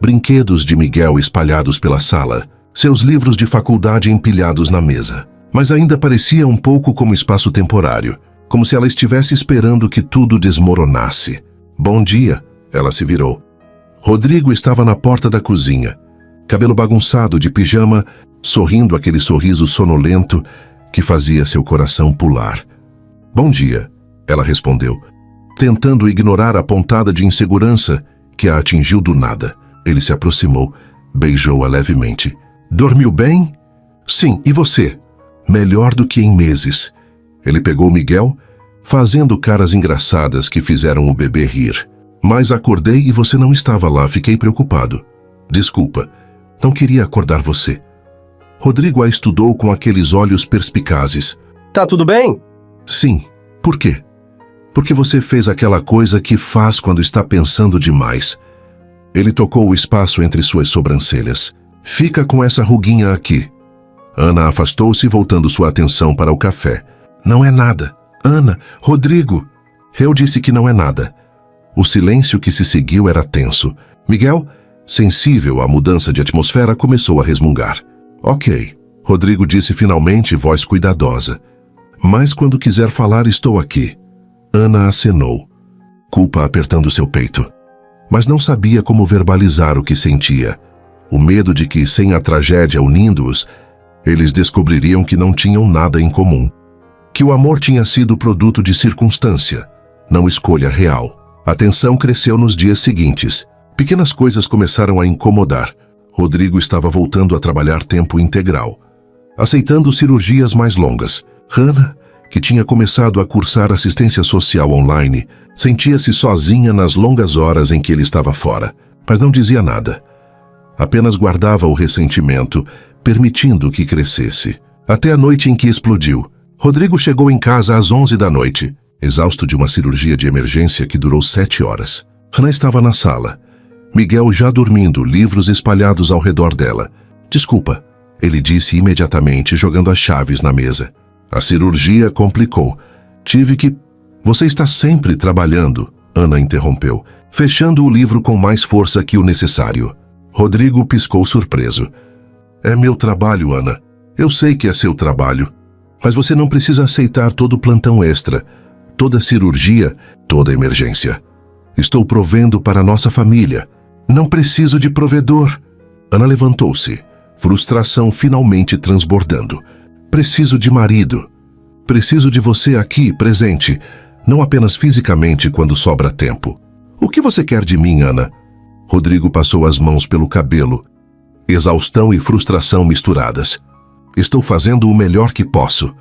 brinquedos de Miguel espalhados pela sala, seus livros de faculdade empilhados na mesa. Mas ainda parecia um pouco como espaço temporário, como se ela estivesse esperando que tudo desmoronasse. Bom dia, ela se virou. Rodrigo estava na porta da cozinha, cabelo bagunçado de pijama, sorrindo aquele sorriso sonolento que fazia seu coração pular. Bom dia, ela respondeu, tentando ignorar a pontada de insegurança que a atingiu do nada. Ele se aproximou, beijou-a levemente. Dormiu bem? Sim, e você? Melhor do que em meses. Ele pegou Miguel, fazendo caras engraçadas que fizeram o bebê rir. Mas acordei e você não estava lá, fiquei preocupado. Desculpa, não queria acordar você. Rodrigo a estudou com aqueles olhos perspicazes. Tá tudo bem? Sim. Por quê? Porque você fez aquela coisa que faz quando está pensando demais. Ele tocou o espaço entre suas sobrancelhas. Fica com essa ruguinha aqui. Ana afastou-se, voltando sua atenção para o café. Não é nada. Ana, Rodrigo. Eu disse que não é nada. O silêncio que se seguiu era tenso. Miguel, sensível à mudança de atmosfera, começou a resmungar. Ok, Rodrigo disse finalmente, voz cuidadosa. Mas quando quiser falar, estou aqui. Ana acenou, culpa apertando seu peito. Mas não sabia como verbalizar o que sentia. O medo de que, sem a tragédia unindo-os, eles descobririam que não tinham nada em comum. Que o amor tinha sido produto de circunstância, não escolha real. A tensão cresceu nos dias seguintes. Pequenas coisas começaram a incomodar. Rodrigo estava voltando a trabalhar tempo integral, aceitando cirurgias mais longas. Hannah, que tinha começado a cursar assistência social online, sentia-se sozinha nas longas horas em que ele estava fora, mas não dizia nada. Apenas guardava o ressentimento, permitindo que crescesse. Até a noite em que explodiu. Rodrigo chegou em casa às 11 da noite, exausto de uma cirurgia de emergência que durou 7 horas. Hannah estava na sala. Miguel já dormindo, livros espalhados ao redor dela. Desculpa, ele disse imediatamente, jogando as chaves na mesa. A cirurgia complicou. Tive que... Você está sempre trabalhando, Ana interrompeu, fechando o livro com mais força que o necessário. Rodrigo piscou surpreso. É meu trabalho, Ana. Eu sei que é seu trabalho. Mas você não precisa aceitar todo o plantão extra, toda cirurgia, toda emergência. Estou provendo para nossa família. Não preciso de provedor. Ana levantou-se, frustração finalmente transbordando. Preciso de marido. Preciso de você aqui, presente, não apenas fisicamente quando sobra tempo. O que você quer de mim, Ana? Rodrigo passou as mãos pelo cabelo. Exaustão e frustração misturadas. Estou fazendo o melhor que posso.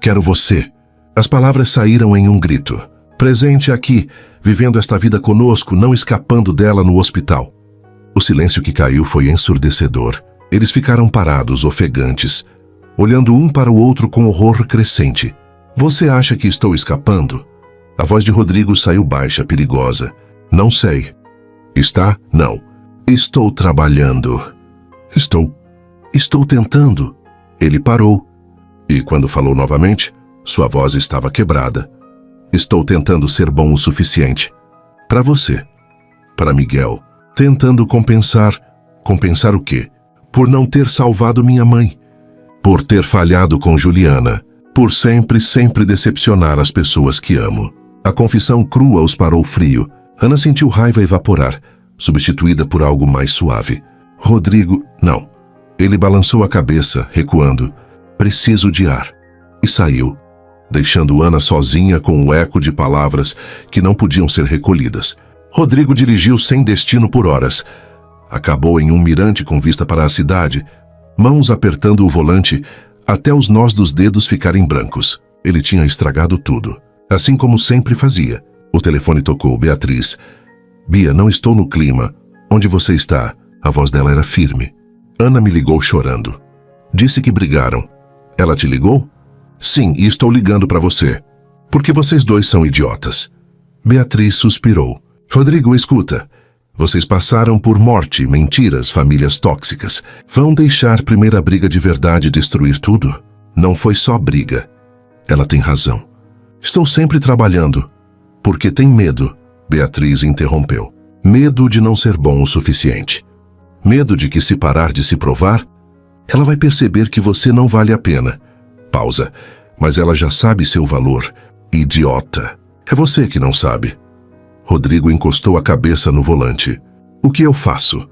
Quero você. As palavras saíram em um grito. Presente aqui, vivendo esta vida conosco, não escapando dela no hospital. O silêncio que caiu foi ensurdecedor. Eles ficaram parados, ofegantes, olhando um para o outro com horror crescente. Você acha que estou escapando? A voz de Rodrigo saiu baixa, perigosa. Não sei. Está? Não. Estou trabalhando. Estou tentando. Ele parou. E quando falou novamente, sua voz estava quebrada. Estou tentando ser bom o suficiente. Para você. Para Miguel. Tentando compensar. Compensar o quê? Por não ter salvado minha mãe. Por ter falhado com Juliana. Por sempre decepcionar as pessoas que amo. A confissão crua os parou frio. Ana sentiu raiva evaporar, substituída por algo mais suave. Rodrigo, não. Ele balançou a cabeça, recuando. Preciso de ar. E saiu, deixando Ana sozinha com o eco de palavras que não podiam ser recolhidas. Rodrigo dirigiu sem destino por horas. Acabou em um mirante com vista para a cidade, mãos apertando o volante até os nós dos dedos ficarem brancos. Ele tinha estragado tudo, assim como sempre fazia. O telefone tocou. Beatriz. Bia, não estou no clima. Onde você está? A voz dela era firme. Ana me ligou chorando. Disse que brigaram. Ela te ligou? Sim, e estou ligando para você. Porque vocês dois são idiotas. Beatriz suspirou. Rodrigo, escuta. Vocês passaram por morte, mentiras, famílias tóxicas. Vão deixar primeira briga de verdade destruir tudo? Não foi só briga. Ela tem razão. Estou sempre trabalhando. Porque tem medo, Beatriz interrompeu. Medo de não ser bom o suficiente. Medo de que se parar de se provar, ela vai perceber que você não vale a pena. Pausa. Mas ela já sabe seu valor. Idiota. É você que não sabe. Rodrigo encostou a cabeça no volante. O que eu faço?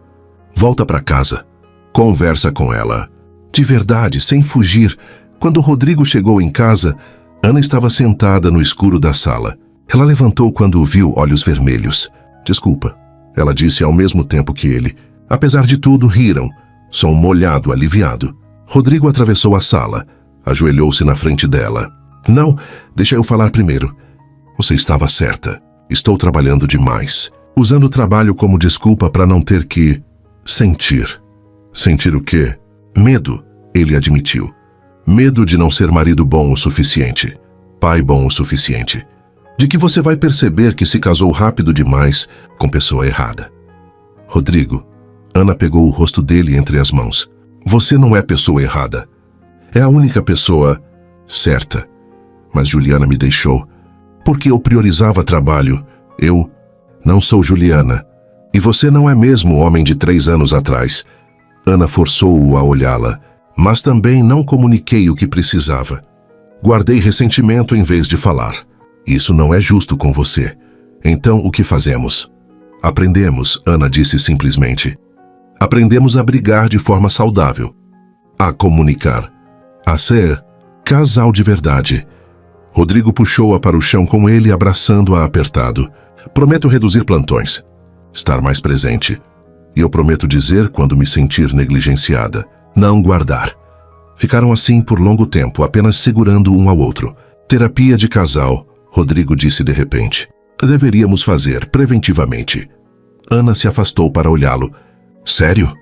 Volta para casa. Conversa com ela. De verdade, sem fugir. Quando Rodrigo chegou em casa, Ana estava sentada no escuro da sala. Ela levantou quando o viu, olhos vermelhos. Desculpa, ela disse ao mesmo tempo que ele. Apesar de tudo, riram. Som molhado, aliviado. Rodrigo atravessou a sala. Ajoelhou-se na frente dela. Não, deixa eu falar primeiro. Você estava certa. Estou trabalhando demais. Usando o trabalho como desculpa para não ter que sentir. Sentir o quê? Medo, ele admitiu. Medo de não ser marido bom o suficiente. Pai bom o suficiente. De que você vai perceber que se casou rápido demais com pessoa errada. Rodrigo, Ana pegou o rosto dele entre as mãos. Você não é pessoa errada. É a única pessoa certa. Mas Juliana me deixou. Porque eu priorizava trabalho. Eu não sou Juliana. E você não é mesmo o homem de 3 anos atrás. Ana forçou-o a olhá-la. Mas também não comuniquei o que precisava. Guardei ressentimento em vez de falar. Isso não é justo com você. Então, o que fazemos? Aprendemos, Ana disse simplesmente. Aprendemos a brigar de forma saudável. A comunicar. A ser casal de verdade. Rodrigo puxou-a para o chão com ele, abraçando-a apertado. Prometo reduzir plantões. Estar mais presente. E eu prometo dizer quando me sentir negligenciada. Não guardar. Ficaram assim por longo tempo, apenas segurando um ao outro. Terapia de casal, Rodrigo disse de repente. Deveríamos fazer, preventivamente. Ana se afastou para olhá-lo. Sério?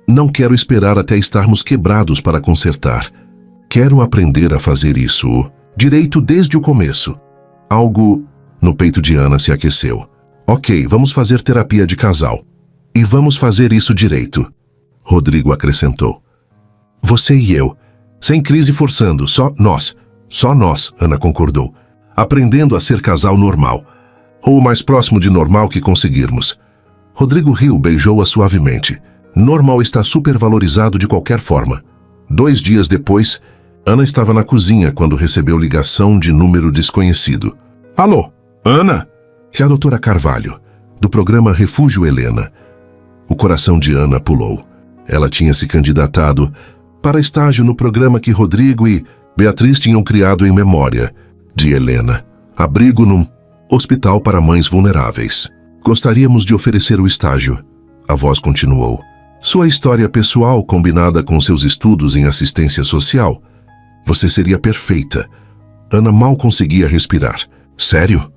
Não quero esperar até estarmos quebrados para consertar. Quero aprender a fazer isso direito desde o começo. Algo no peito de Ana se aqueceu. Ok, vamos fazer terapia de casal. E vamos fazer isso direito. Rodrigo acrescentou. Você e eu. Sem crise forçando, só nós. Só nós, Ana concordou. Aprendendo a ser casal normal. Ou o mais próximo de normal que conseguirmos. Rodrigo riu, beijou-a suavemente. Normal está supervalorizado de qualquer forma. 2 dias depois, Ana estava na cozinha quando recebeu ligação de número desconhecido. Alô, Ana? É a doutora Carvalho, do programa Refúgio Helena. O coração de Ana pulou. Ela tinha se candidatado para estágio no programa que Rodrigo e Beatriz tinham criado em memória de Helena. Abrigo num hospital para mães vulneráveis. Gostaríamos de oferecer o estágio. A voz continuou. Sua história pessoal combinada com seus estudos em assistência social. Você seria perfeita. Ana mal conseguia respirar. Sério?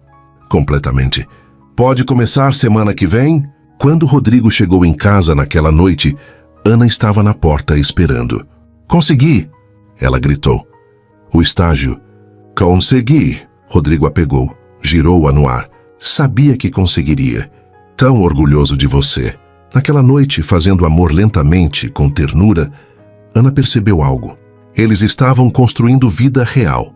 Completamente. Pode começar semana que vem? Quando Rodrigo chegou em casa naquela noite, Ana estava na porta esperando. Consegui! Ela gritou. O estágio. Consegui! Rodrigo a pegou, girou-a no ar. Sabia que conseguiria. Tão orgulhoso de você. Naquela noite, fazendo amor lentamente, com ternura, Ana percebeu algo. Eles estavam construindo vida real.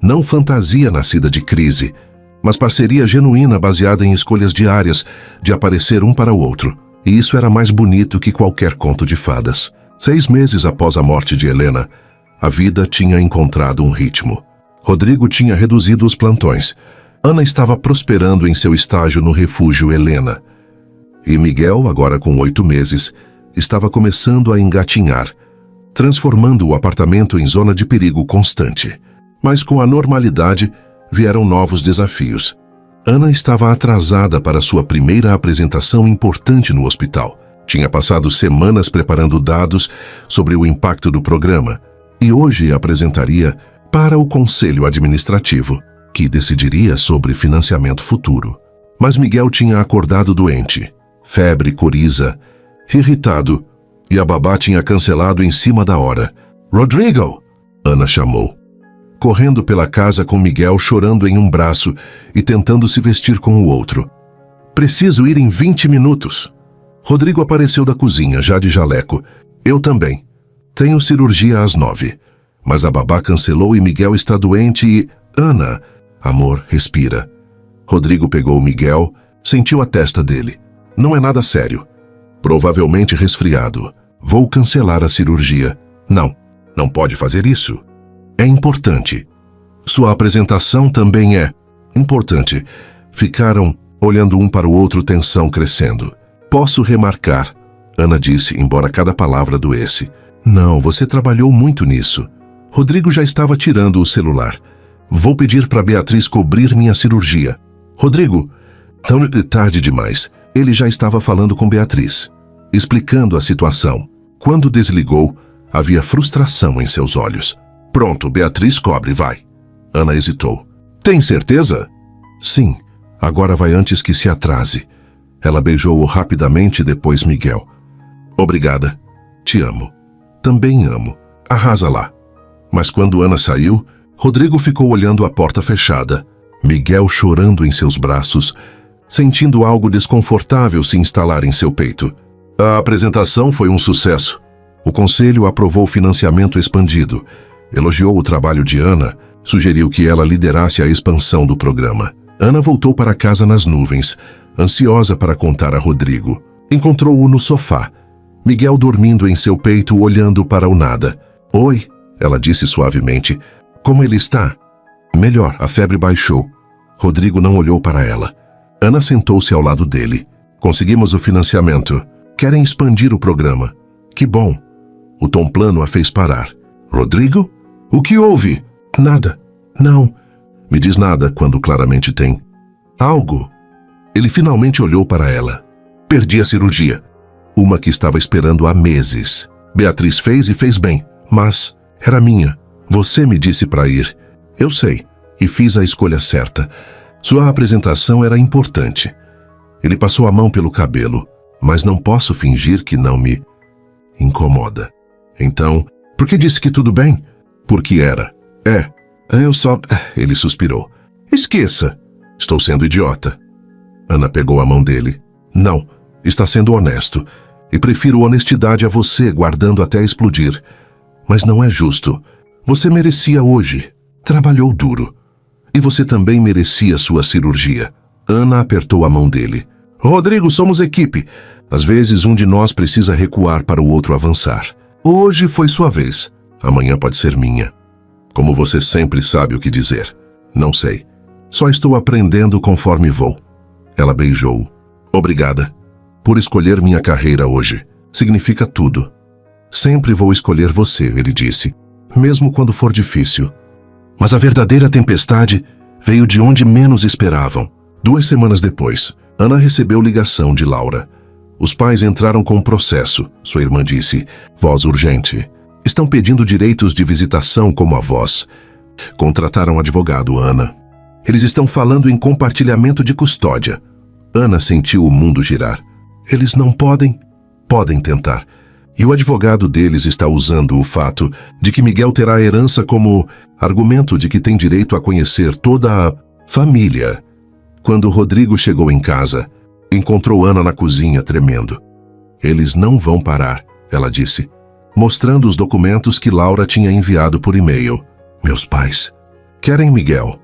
Não fantasia nascida de crise, mas parceria genuína baseada em escolhas diárias de aparecer um para o outro. E isso era mais bonito que qualquer conto de fadas. 6 meses após a morte de Helena, a vida tinha encontrado um ritmo. Rodrigo tinha reduzido os plantões. Ana estava prosperando em seu estágio no refúgio Helena. E Miguel, agora com 8 meses, estava começando a engatinhar, transformando o apartamento em zona de perigo constante. Mas com a normalidade vieram novos desafios. Ana estava atrasada para sua primeira apresentação importante no hospital. Tinha passado semanas preparando dados sobre o impacto do programa e hoje apresentaria para o conselho administrativo, que decidiria sobre financiamento futuro. Mas Miguel tinha acordado doente, febre, coriza, irritado, e a babá tinha cancelado em cima da hora. "Rodrigo!" Ana chamou, correndo pela casa com Miguel chorando em um braço e tentando se vestir com o outro. "Preciso ir em 20 minutos." Rodrigo apareceu da cozinha, já de jaleco. "Eu também. Tenho cirurgia às 9. Mas a babá cancelou e Miguel está doente e... Ana, amor, respira." Rodrigo pegou Miguel, sentiu a testa dele. "Não é nada sério. Provavelmente resfriado. Vou cancelar a cirurgia." Não pode fazer isso. É importante. Sua apresentação também é importante." Ficaram olhando um para o outro, tensão crescendo. "Posso remarcar?" Ana disse, embora cada palavra doesse. "Não, você trabalhou muito nisso." Rodrigo já estava tirando o celular. "Vou pedir para Beatriz cobrir minha cirurgia." "Rodrigo, tão tarde demais." Ele já estava falando com Beatriz, explicando a situação. Quando desligou, havia frustração em seus olhos. "Pronto, Beatriz cobre, vai." Ana hesitou. "Tem certeza?" "Sim, agora vai antes que se atrase." Ela beijou-o rapidamente, depois Miguel. "Obrigada. Te amo." "Também amo. Arrasa lá." Mas quando Ana saiu, Rodrigo ficou olhando a porta fechada. Miguel chorando em seus braços, sentindo algo desconfortável se instalar em seu peito. A apresentação foi um sucesso. O conselho aprovou o financiamento expandido, elogiou o trabalho de Ana, sugeriu que ela liderasse a expansão do programa. Ana voltou para casa nas nuvens, ansiosa para contar a Rodrigo. Encontrou-o no sofá, Miguel dormindo em seu peito, olhando para o nada. "Oi", ela disse suavemente. "Como ele está?" "Melhor, a febre baixou." Rodrigo não olhou para ela. Ana sentou-se ao lado dele. "Conseguimos o financiamento. Querem expandir o programa." "Que bom." O tom plano a fez parar. "Rodrigo? O que houve?" "Nada. Não." "Me diz nada quando claramente tem algo." Ele finalmente olhou para ela. "Perdi a cirurgia. Uma que estava esperando há meses. Beatriz fez e fez bem, mas era minha. Você me disse para ir." "Eu sei, e fiz a escolha certa. Sua apresentação era importante." Ele passou a mão pelo cabelo. "Mas não posso fingir que não me incomoda." "Então, por que disse que tudo bem?" "Porque era." Eu só..." Ele suspirou. "Esqueça." "Estou sendo idiota." Ana pegou a mão dele. "Não, está sendo honesto. E prefiro honestidade a você guardando até explodir. Mas não é justo. Você merecia hoje. Trabalhou duro. E você também merecia sua cirurgia." Ana apertou a mão dele. "Rodrigo, somos equipe. Às vezes um de nós precisa recuar para o outro avançar. Hoje foi sua vez. Amanhã pode ser minha." "Como você sempre sabe o que dizer." "Não sei. Só estou aprendendo conforme vou." Ela beijou-o. "Obrigada por escolher minha carreira hoje. Significa tudo." "Sempre vou escolher você", ele disse, "mesmo quando for difícil." Mas a verdadeira tempestade veio de onde menos esperavam. 2 semanas depois, Ana recebeu ligação de Laura. Os pais entraram com um processo, sua irmã disse, voz urgente. "Estão pedindo direitos de visitação como avós." Contrataram advogado, Ana. "Eles estão falando em compartilhamento de custódia." Ana sentiu o mundo girar. "Eles não podem?" "Podem tentar. E o advogado deles está usando o fato de que Miguel terá a herança como argumento de que tem direito a conhecer toda a família." Quando Rodrigo chegou em casa, encontrou Ana na cozinha tremendo. "Eles não vão parar", ela disse. mostrando os documentos que Laura tinha enviado por e-mail. Meus pais querem Miguel.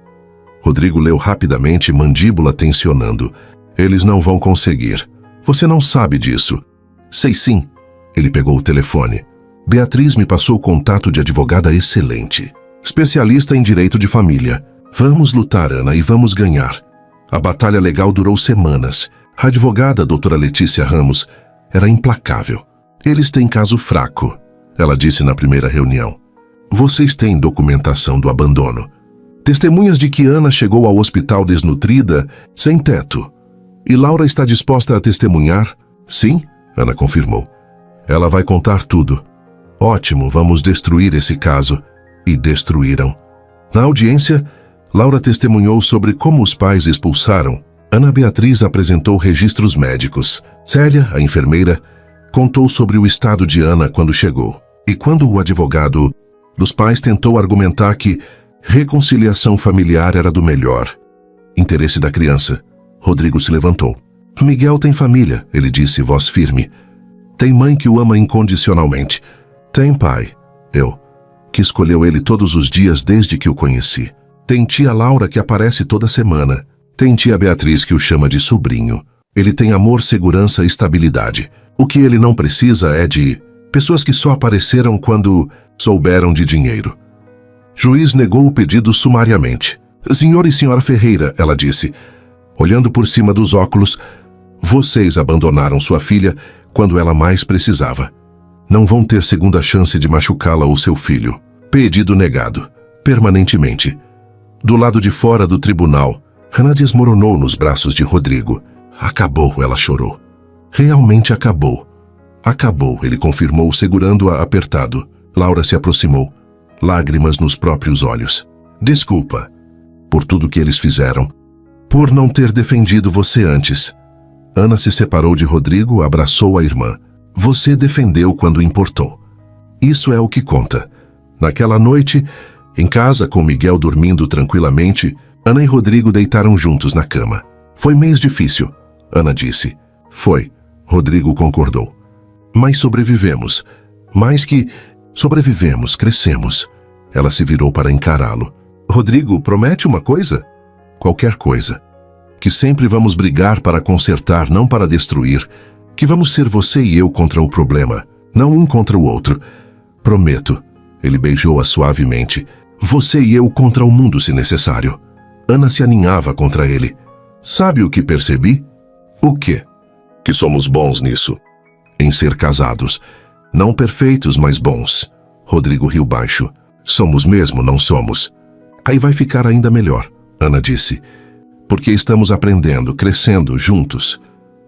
Rodrigo leu rapidamente, mandíbula tensionando. Eles não vão conseguir. Você não sabe disso. Sei sim. Ele pegou o telefone. Beatriz me passou o contato de advogada excelente. Especialista em direito de família. Vamos lutar, Ana, e vamos ganhar. A batalha legal durou semanas. A advogada, doutora Letícia Ramos, era implacável. Eles têm caso fraco, ela disse na primeira reunião. Vocês têm documentação do abandono. Testemunhas de que Ana chegou ao hospital desnutrida, sem teto. E Laura está disposta a testemunhar? Sim, Ana confirmou. Ela vai contar tudo. Ótimo, vamos destruir esse caso. E destruíram. Na audiência, Laura testemunhou sobre como os pais expulsaram. Ana Beatriz apresentou registros médicos. Célia, a enfermeira, contou sobre o estado de Ana quando chegou. E quando o advogado dos pais tentou argumentar que reconciliação familiar era do melhor interesse da criança, Rodrigo se levantou. Miguel tem família, ele disse, voz firme. Tem mãe que o ama incondicionalmente. Tem pai, eu, que escolheu ele todos os dias desde que o conheci. Tem tia Laura que aparece toda semana. Tem tia Beatriz que o chama de sobrinho. Ele tem amor, segurança e estabilidade. O que ele não precisa é de pessoas que só apareceram quando souberam de dinheiro. Juiz negou o pedido sumariamente. Senhor e senhora Ferreira, ela disse, olhando por cima dos óculos, vocês abandonaram sua filha quando ela mais precisava. Não vão ter segunda chance de machucá-la ou seu filho. Pedido negado, permanentemente. Do lado de fora do tribunal, Ana desmoronou nos braços de Rodrigo. Acabou, ela chorou. Realmente acabou. Acabou, ele confirmou, segurando-a apertado. Laura se aproximou, lágrimas nos próprios olhos. Desculpa por tudo que eles fizeram, por não ter defendido você antes. Ana se separou de Rodrigo, abraçou a irmã. Você defendeu quando importou. Isso é o que conta. Naquela noite, em casa com Miguel dormindo tranquilamente, Ana e Rodrigo deitaram juntos na cama. Foi mês difícil, Ana disse. Foi, Rodrigo concordou. Mas sobrevivemos. Mais que sobrevivemos, crescemos. Ela se virou para encará-lo. Rodrigo, promete uma coisa? Qualquer coisa. Que sempre vamos brigar para consertar, não para destruir. Que vamos ser você e eu contra o problema, não um contra o outro. Prometo. Ele beijou-a suavemente. Você e eu contra o mundo, se necessário. Ana se aninhava contra ele. Sabe o que percebi? O quê? Que somos bons nisso. Em ser casados. Não perfeitos, mas bons. Rodrigo riu baixo. Somos mesmo, não somos. Aí vai ficar ainda melhor, Ana disse. Porque estamos aprendendo, crescendo, juntos.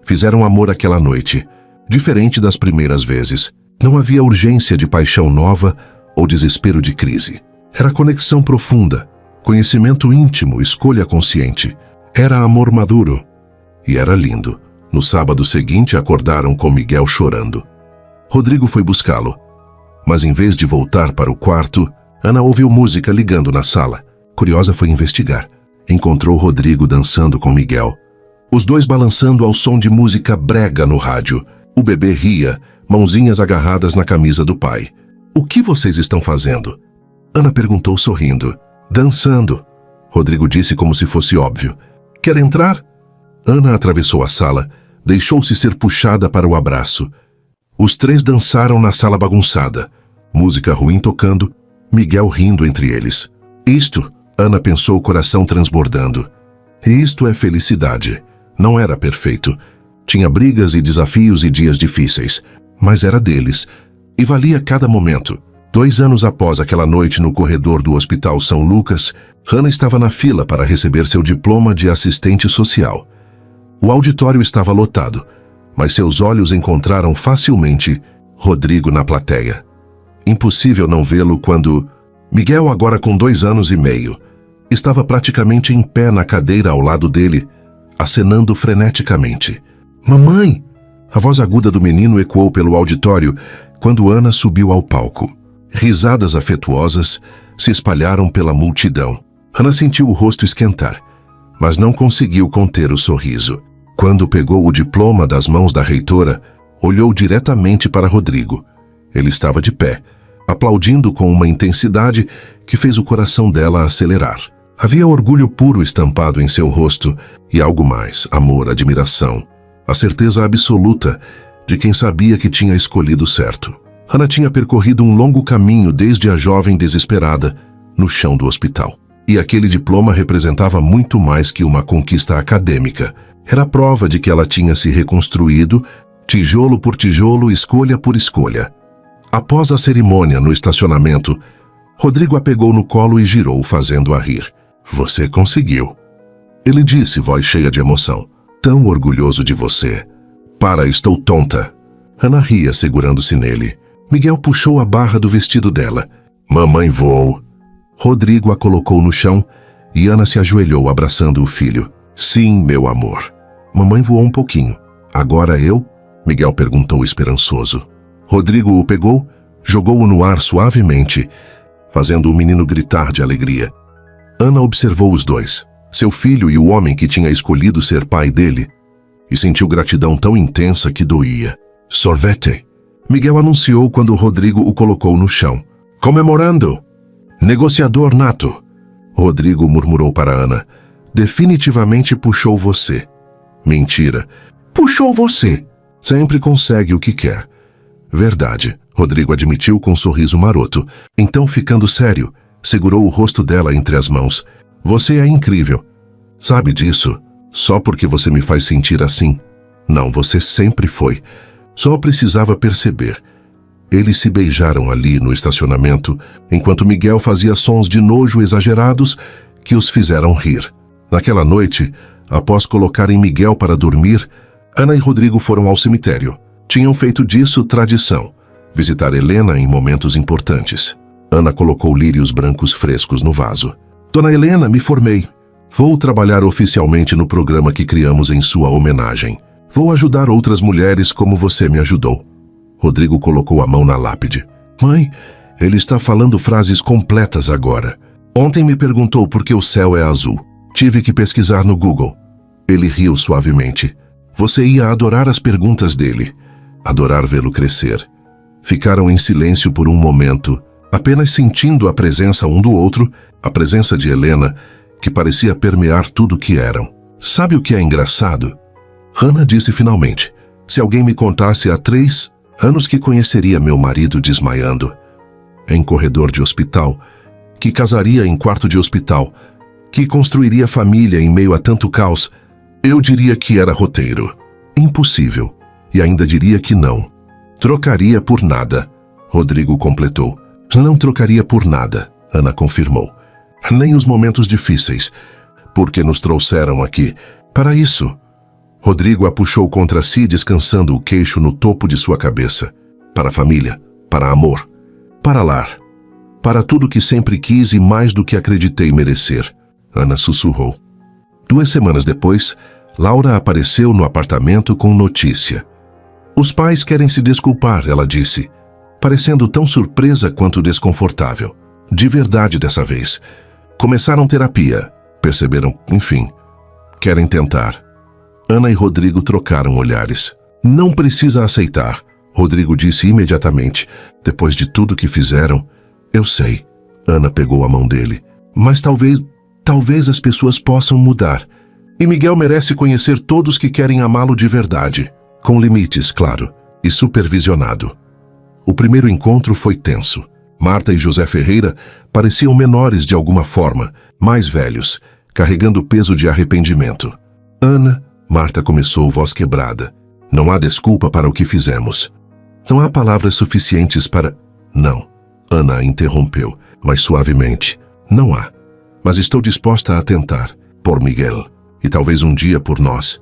Fizeram amor aquela noite, diferente das primeiras vezes. Não havia urgência de paixão nova ou desespero de crise. Era conexão profunda, conhecimento íntimo, escolha consciente. Era amor maduro. E era lindo. No sábado seguinte, acordaram com Miguel chorando. Rodrigo foi buscá-lo. Mas em vez de voltar para o quarto, Ana ouviu música ligando na sala. Curiosa, foi investigar. Encontrou Rodrigo dançando com Miguel. Os dois balançando ao som de música brega no rádio. O bebê ria, mãozinhas agarradas na camisa do pai. O que vocês estão fazendo? Ana perguntou sorrindo. Dançando. Rodrigo disse como se fosse óbvio. Quer entrar? Ana atravessou a sala, deixou-se ser puxada para o abraço. Os três dançaram na sala bagunçada. Música ruim tocando, Miguel rindo entre eles. Isto, Ana pensou, o coração transbordando. Isto é felicidade. Não era perfeito. Tinha brigas e desafios e dias difíceis, mas era deles. E valia cada momento. 2 anos após aquela noite no corredor do Hospital São Lucas, Ana estava na fila para receber seu diploma de assistente social. O auditório estava lotado, mas seus olhos encontraram facilmente Rodrigo na plateia. Impossível não vê-lo quando Miguel, agora com 2 anos e meio, estava praticamente em pé na cadeira ao lado dele, acenando freneticamente. Mamãe! A voz aguda do menino ecoou pelo auditório quando Ana subiu ao palco. Risadas afetuosas se espalharam pela multidão. Ana sentiu o rosto esquentar, mas não conseguiu conter o sorriso. Quando pegou o diploma das mãos da reitora, olhou diretamente para Rodrigo. Ele estava de pé, aplaudindo com uma intensidade que fez o coração dela acelerar. Havia orgulho puro estampado em seu rosto e algo mais, amor, admiração, a certeza absoluta de quem sabia que tinha escolhido certo. Hannah tinha percorrido um longo caminho desde a jovem desesperada no chão do hospital. E aquele diploma representava muito mais que uma conquista acadêmica. Era a prova de que ela tinha se reconstruído, tijolo por tijolo, escolha por escolha. Após a cerimônia no estacionamento, Rodrigo a pegou no colo e girou, fazendo-a rir. Você conseguiu. Ele disse, voz cheia de emoção. Tão orgulhoso de você. Para, estou tonta. Hannah ria, segurando-se nele. Miguel puxou a barra do vestido dela. Mamãe voou. Rodrigo a colocou no chão e Ana se ajoelhou, abraçando o filho. Sim, meu amor. Mamãe voou um pouquinho. Agora eu? Miguel perguntou esperançoso. Rodrigo o pegou, jogou-o no ar suavemente, fazendo o menino gritar de alegria. Ana observou os dois, seu filho e o homem que tinha escolhido ser pai dele, e sentiu gratidão tão intensa que doía. Sorvete, Miguel anunciou quando Rodrigo o colocou no chão. Comemorando! Negociador nato! Rodrigo murmurou para Ana. Definitivamente puxou você. Mentira. Puxou você. Sempre consegue o que quer. Verdade, Rodrigo admitiu com um sorriso maroto. Então, ficando sério, segurou o rosto dela entre as mãos. Você é incrível. Sabe disso? Só porque você me faz sentir assim. Não, você sempre foi. Só precisava perceber. Eles se beijaram ali no estacionamento, enquanto Miguel fazia sons de nojo exagerados que os fizeram rir. Naquela noite, após colocarem Miguel para dormir, Ana e Rodrigo foram ao cemitério. Tinham feito disso tradição, visitar Helena em momentos importantes. Ana colocou lírios brancos frescos no vaso. Dona Helena, me formei. Vou trabalhar oficialmente no programa que criamos em sua homenagem. Vou ajudar outras mulheres como você me ajudou. Rodrigo colocou a mão na lápide. Mãe, ele está falando frases completas agora. Ontem me perguntou por que o céu é azul. Tive que pesquisar no Google. Ele riu suavemente. Você ia adorar as perguntas dele. Adorar vê-lo crescer. Ficaram em silêncio por um momento, apenas sentindo a presença um do outro, a presença de Helena, que parecia permear tudo o que eram. Sabe o que é engraçado? Hannah disse finalmente. Se alguém me contasse há 3 anos que conheceria meu marido desmaiando, em corredor de hospital, que casaria em quarto de hospital, que construiria família em meio a tanto caos, eu diria que era roteiro. Impossível. E ainda diria que não. Trocaria por nada, Rodrigo completou. Não trocaria por nada, Ana confirmou. Nem os momentos difíceis, porque nos trouxeram aqui. Para isso. Rodrigo a puxou contra si, descansando o queixo no topo de sua cabeça. Para a família, para amor, para lar, para tudo que sempre quis e mais do que acreditei merecer, Ana sussurrou. 2 semanas depois, Laura apareceu no apartamento com notícia. Os pais querem se desculpar, ela disse, parecendo tão surpresa quanto desconfortável. De verdade dessa vez. Começaram terapia, perceberam, enfim, querem tentar. Ana e Rodrigo trocaram olhares. Não precisa aceitar, Rodrigo disse imediatamente. Depois de tudo que fizeram, eu sei. Ana pegou a mão dele. Mas talvez as pessoas possam mudar. E Miguel merece conhecer todos que querem amá-lo de verdade. Com limites, claro, e supervisionado. O primeiro encontro foi tenso. Marta e José Ferreira pareciam menores de alguma forma, mais velhos, carregando o peso de arrependimento. Ana, Marta começou, voz quebrada. Não há desculpa para o que fizemos. Não há palavras suficientes para... Não, Ana a interrompeu, mas suavemente. Não há. Mas estou disposta a tentar, por Miguel, e talvez um dia por nós.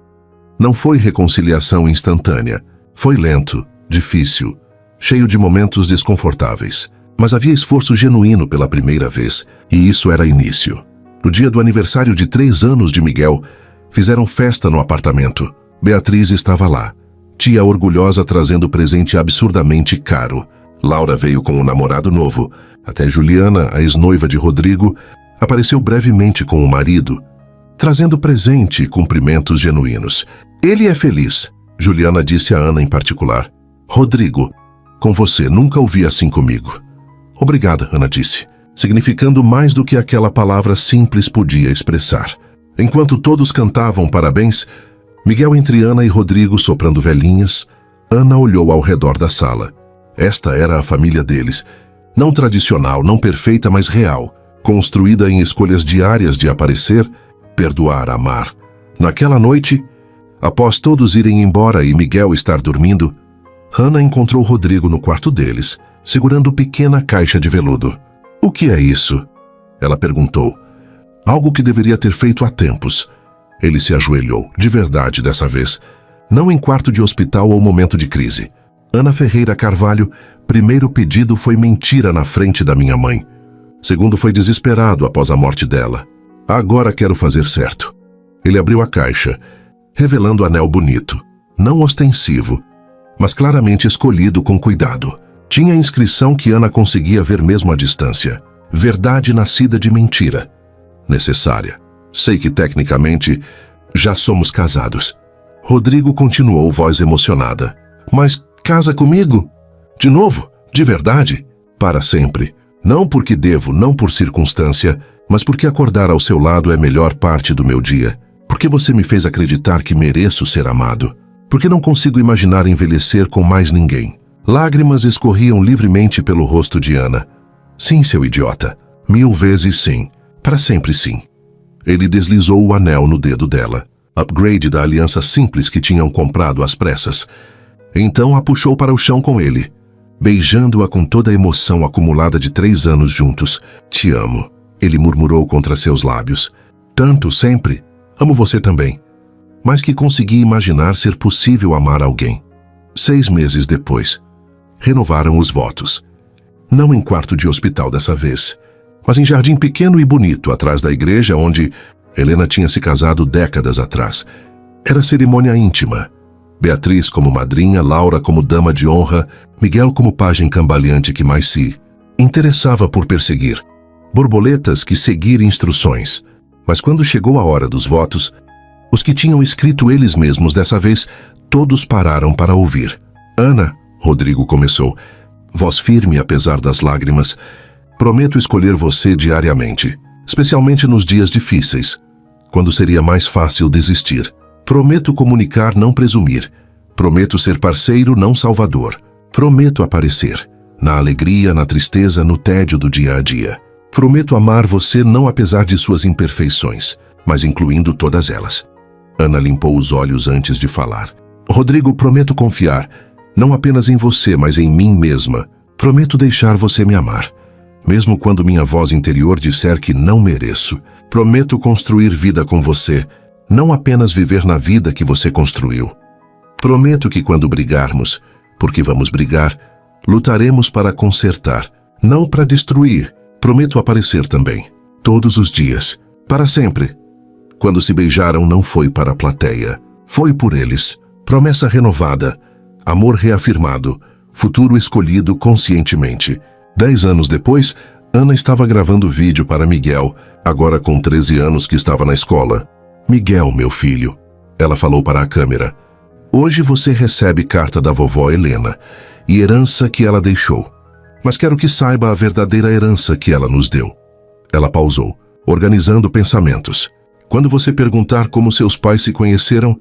Não foi reconciliação instantânea. Foi lento, difícil, cheio de momentos desconfortáveis. Mas havia esforço genuíno pela primeira vez, e isso era início. No dia do aniversário de 3 anos de Miguel, fizeram festa no apartamento. Beatriz estava lá, tia orgulhosa trazendo presente absurdamente caro. Laura veio com um namorado novo. Até Juliana, a ex-noiva de Rodrigo, apareceu brevemente com o marido, trazendo presente e cumprimentos genuínos. Ele é feliz, Juliana disse a Ana em particular. Rodrigo, Com você, nunca ouvi assim comigo. Obrigada, Ana disse, significando mais do que aquela palavra simples podia expressar. Enquanto todos cantavam parabéns, Miguel entre Ana e Rodrigo soprando velhinhas, Ana olhou ao redor da sala. Esta era a família deles. Não tradicional, não perfeita, mas real. Construída em escolhas diárias de aparecer, perdoar, amar. Naquela noite, após todos irem embora e Miguel estar dormindo, Ana encontrou Rodrigo no quarto deles, segurando pequena caixa de veludo. O que é isso? Ela perguntou. Algo que deveria ter feito há tempos. Ele se ajoelhou, de verdade dessa vez. Não em quarto de hospital ou momento de crise. Ana Ferreira Carvalho, primeiro pedido foi mentira na frente da minha mãe. Segundo foi desesperado após a morte dela. Agora quero fazer certo. Ele abriu a caixa, revelando anel bonito, não ostensivo, mas claramente escolhido com cuidado. Tinha a inscrição que Ana conseguia ver mesmo à distância. Verdade nascida de mentira. Necessária. Sei que tecnicamente já somos casados. Rodrigo continuou, voz emocionada. Mas casa comigo? De novo? De verdade? Para sempre. Não porque devo, não por circunstância, mas porque acordar ao seu lado é a melhor parte do meu dia. Porque você me fez acreditar que mereço ser amado. Porque não consigo imaginar envelhecer com mais ninguém. Lágrimas escorriam livremente pelo rosto de Ana. Sim, seu idiota. 1000 vezes sim. Para sempre sim. Ele deslizou o anel no dedo dela. Upgrade da aliança simples que tinham comprado às pressas. Então a puxou para o chão com ele, beijando-a com toda a emoção acumulada de 3 anos juntos. Te amo, ele murmurou contra seus lábios. Tanto, sempre. Amo você também. Mas que consegui imaginar ser possível amar alguém. 6 meses depois, renovaram os votos. Não em quarto de hospital dessa vez, mas em jardim pequeno e bonito, atrás da igreja onde Helena tinha se casado décadas atrás. Era cerimônia íntima. Beatriz como madrinha, Laura como dama de honra, Miguel como pajem cambaleante que mais se interessava por perseguir. Borboletas que seguir instruções. Mas quando chegou a hora dos votos, os que tinham escrito eles mesmos dessa vez, todos pararam para ouvir. Ana, Rodrigo começou, voz firme apesar das lágrimas, prometo escolher você diariamente, especialmente nos dias difíceis, quando seria mais fácil desistir. Prometo comunicar, não presumir. Prometo ser parceiro, não salvador. Prometo aparecer, na alegria, na tristeza, no tédio do dia a dia. Prometo amar você não apesar de suas imperfeições, mas incluindo todas elas. Ana limpou os olhos antes de falar. Rodrigo, prometo confiar, não apenas em você, mas em mim mesma. Prometo deixar você me amar, mesmo quando minha voz interior disser que não mereço. Prometo construir vida com você, não apenas viver na vida que você construiu. Prometo que quando brigarmos, porque vamos brigar, lutaremos para consertar, não para destruir. Prometo aparecer também, todos os dias, para sempre. Quando se beijaram não foi para a plateia, foi por eles. Promessa renovada, amor reafirmado, futuro escolhido conscientemente. 10 anos depois, Ana estava gravando vídeo para Miguel, agora com 13 anos que estava na escola. Miguel, meu filho, ela falou para a câmera. Hoje você recebe carta da vovó Helena e herança que ela deixou. Mas quero que saiba a verdadeira herança que ela nos deu. Ela pausou, organizando pensamentos. Quando você perguntar como seus pais se conheceram,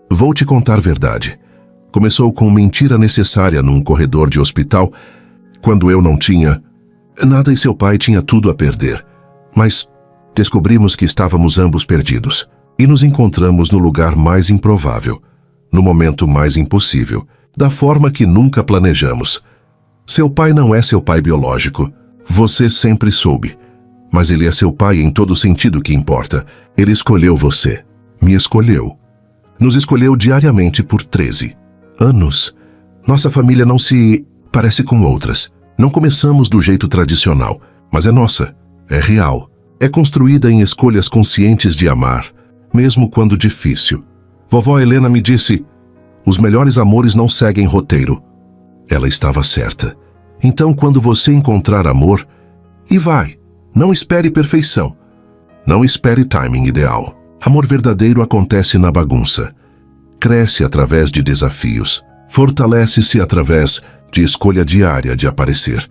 vou te contar a verdade. Começou com mentira necessária num corredor de hospital, quando eu não tinha nada e seu pai tinha tudo a perder. Mas descobrimos que estávamos ambos perdidos e nos encontramos no lugar mais improvável, no momento mais impossível, da forma que nunca planejamos. Seu pai não é seu pai biológico, você sempre soube, mas ele é seu pai em todo sentido que importa. Ele escolheu você, me escolheu. Nos escolheu diariamente por 13 anos. Nossa família não se parece com outras. Não começamos do jeito tradicional, mas é nossa, é real. É construída em escolhas conscientes de amar, mesmo quando difícil. Vovó Helena me disse, os melhores amores não seguem roteiro. Ela estava certa. Então, quando você encontrar amor, e vai, não espere perfeição. Não espere timing ideal. Amor verdadeiro acontece na bagunça. Cresce através de desafios. Fortalece-se através de escolha diária de aparecer.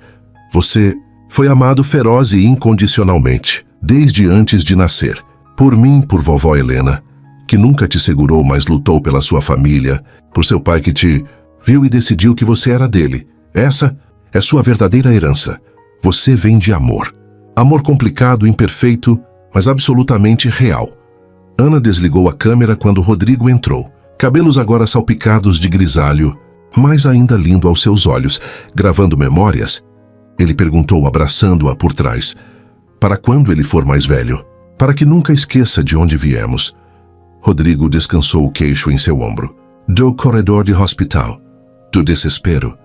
Você foi amado feroz e incondicionalmente, desde antes de nascer. Por mim, por vovó Helena, que nunca te segurou, mas lutou pela sua família, por seu pai que te viu e decidiu que você era dele. Essa é sua verdadeira herança. Você vem de amor. Amor complicado, imperfeito, mas absolutamente real. Ana desligou a câmera quando Rodrigo entrou. Cabelos agora salpicados de grisalho, mas ainda lindo aos seus olhos, gravando memórias. Ele perguntou, abraçando-a por trás. Para quando ele for mais velho? Para que nunca esqueça de onde viemos. Rodrigo descansou o queixo em seu ombro. Do corredor de hospital. Do desespero.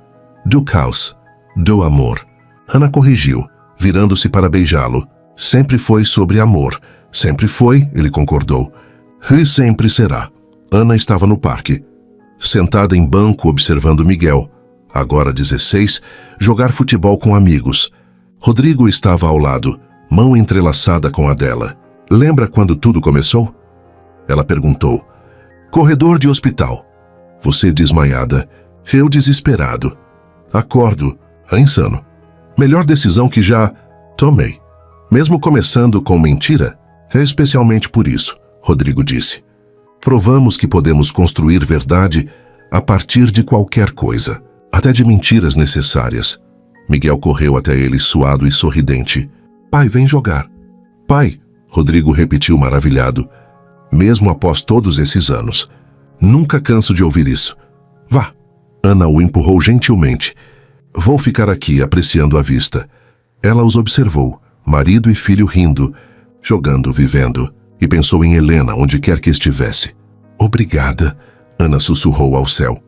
Do caos. Do amor. Ana corrigiu, virando-se para beijá-lo. Sempre foi sobre amor. Sempre foi, ele concordou. E sempre será. Ana estava no parque, sentada em banco observando Miguel, agora 16, jogar futebol com amigos. Rodrigo estava ao lado, mão entrelaçada com a dela. Lembra quando tudo começou? Ela perguntou. Corredor de hospital. Você desmaiada, eu desesperado. Acordo, insano. Melhor decisão que já tomei. Mesmo começando com mentira, é especialmente por isso, Rodrigo disse. Provamos que podemos construir verdade a partir de qualquer coisa, até de mentiras necessárias. Miguel correu até ele, suado e sorridente. Pai, vem jogar. Pai, Rodrigo repetiu maravilhado, mesmo após todos esses anos. Nunca canso de ouvir isso. Vá. Ana o empurrou gentilmente. Vou ficar aqui apreciando a vista. Ela os observou, marido e filho rindo, jogando, vivendo, e pensou em Helena onde quer que estivesse. Obrigada, Ana sussurrou ao céu.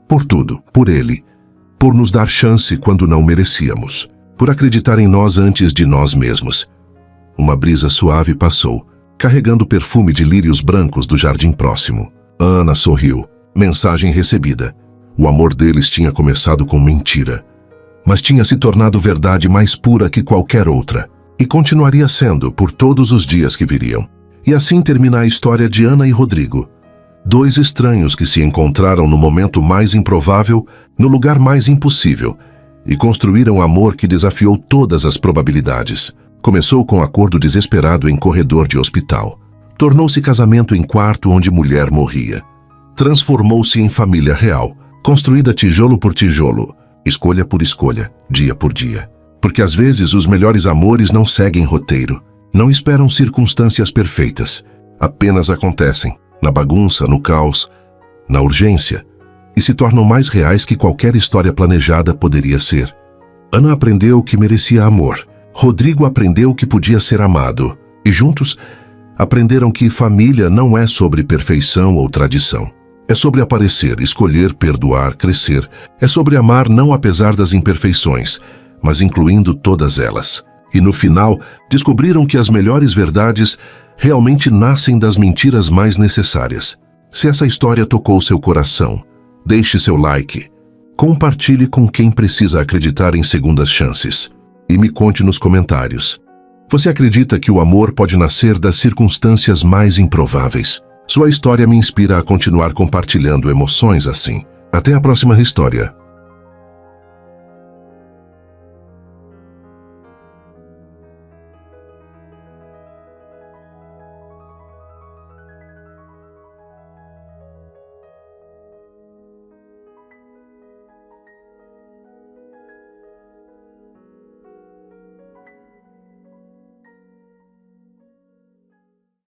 Por tudo, por ele, por nos dar chance quando não merecíamos, por acreditar em nós antes de nós mesmos. Uma brisa suave passou, carregando o perfume de lírios brancos do jardim próximo. Ana sorriu. Mensagem recebida. O amor deles tinha começado com mentira, mas tinha se tornado verdade mais pura que qualquer outra, e continuaria sendo por todos os dias que viriam. E assim termina a história de Ana e Rodrigo. Dois estranhos que se encontraram no momento mais improvável, no lugar mais impossível, e construíram amor que desafiou todas as probabilidades. Começou com acordo desesperado em corredor de hospital. Tornou-se casamento em quarto onde mulher morria. Transformou-se em família real, construída tijolo por tijolo, escolha por escolha, dia por dia. Porque às vezes os melhores amores não seguem roteiro, não esperam circunstâncias perfeitas, apenas acontecem, na bagunça, no caos, na urgência, e se tornam mais reais que qualquer história planejada poderia ser. Ana aprendeu que merecia amor, Rodrigo aprendeu que podia ser amado, e juntos aprenderam que família não é sobre perfeição ou tradição. É sobre aparecer, escolher, perdoar, crescer. É sobre amar não apesar das imperfeições, mas incluindo todas elas. E no final, descobriram que as melhores verdades realmente nascem das mentiras mais necessárias. Se essa história tocou seu coração, deixe seu like, compartilhe com quem precisa acreditar em segundas chances e me conte nos comentários. Você acredita que o amor pode nascer das circunstâncias mais improváveis? Sua história me inspira a continuar compartilhando emoções assim. Até a próxima história.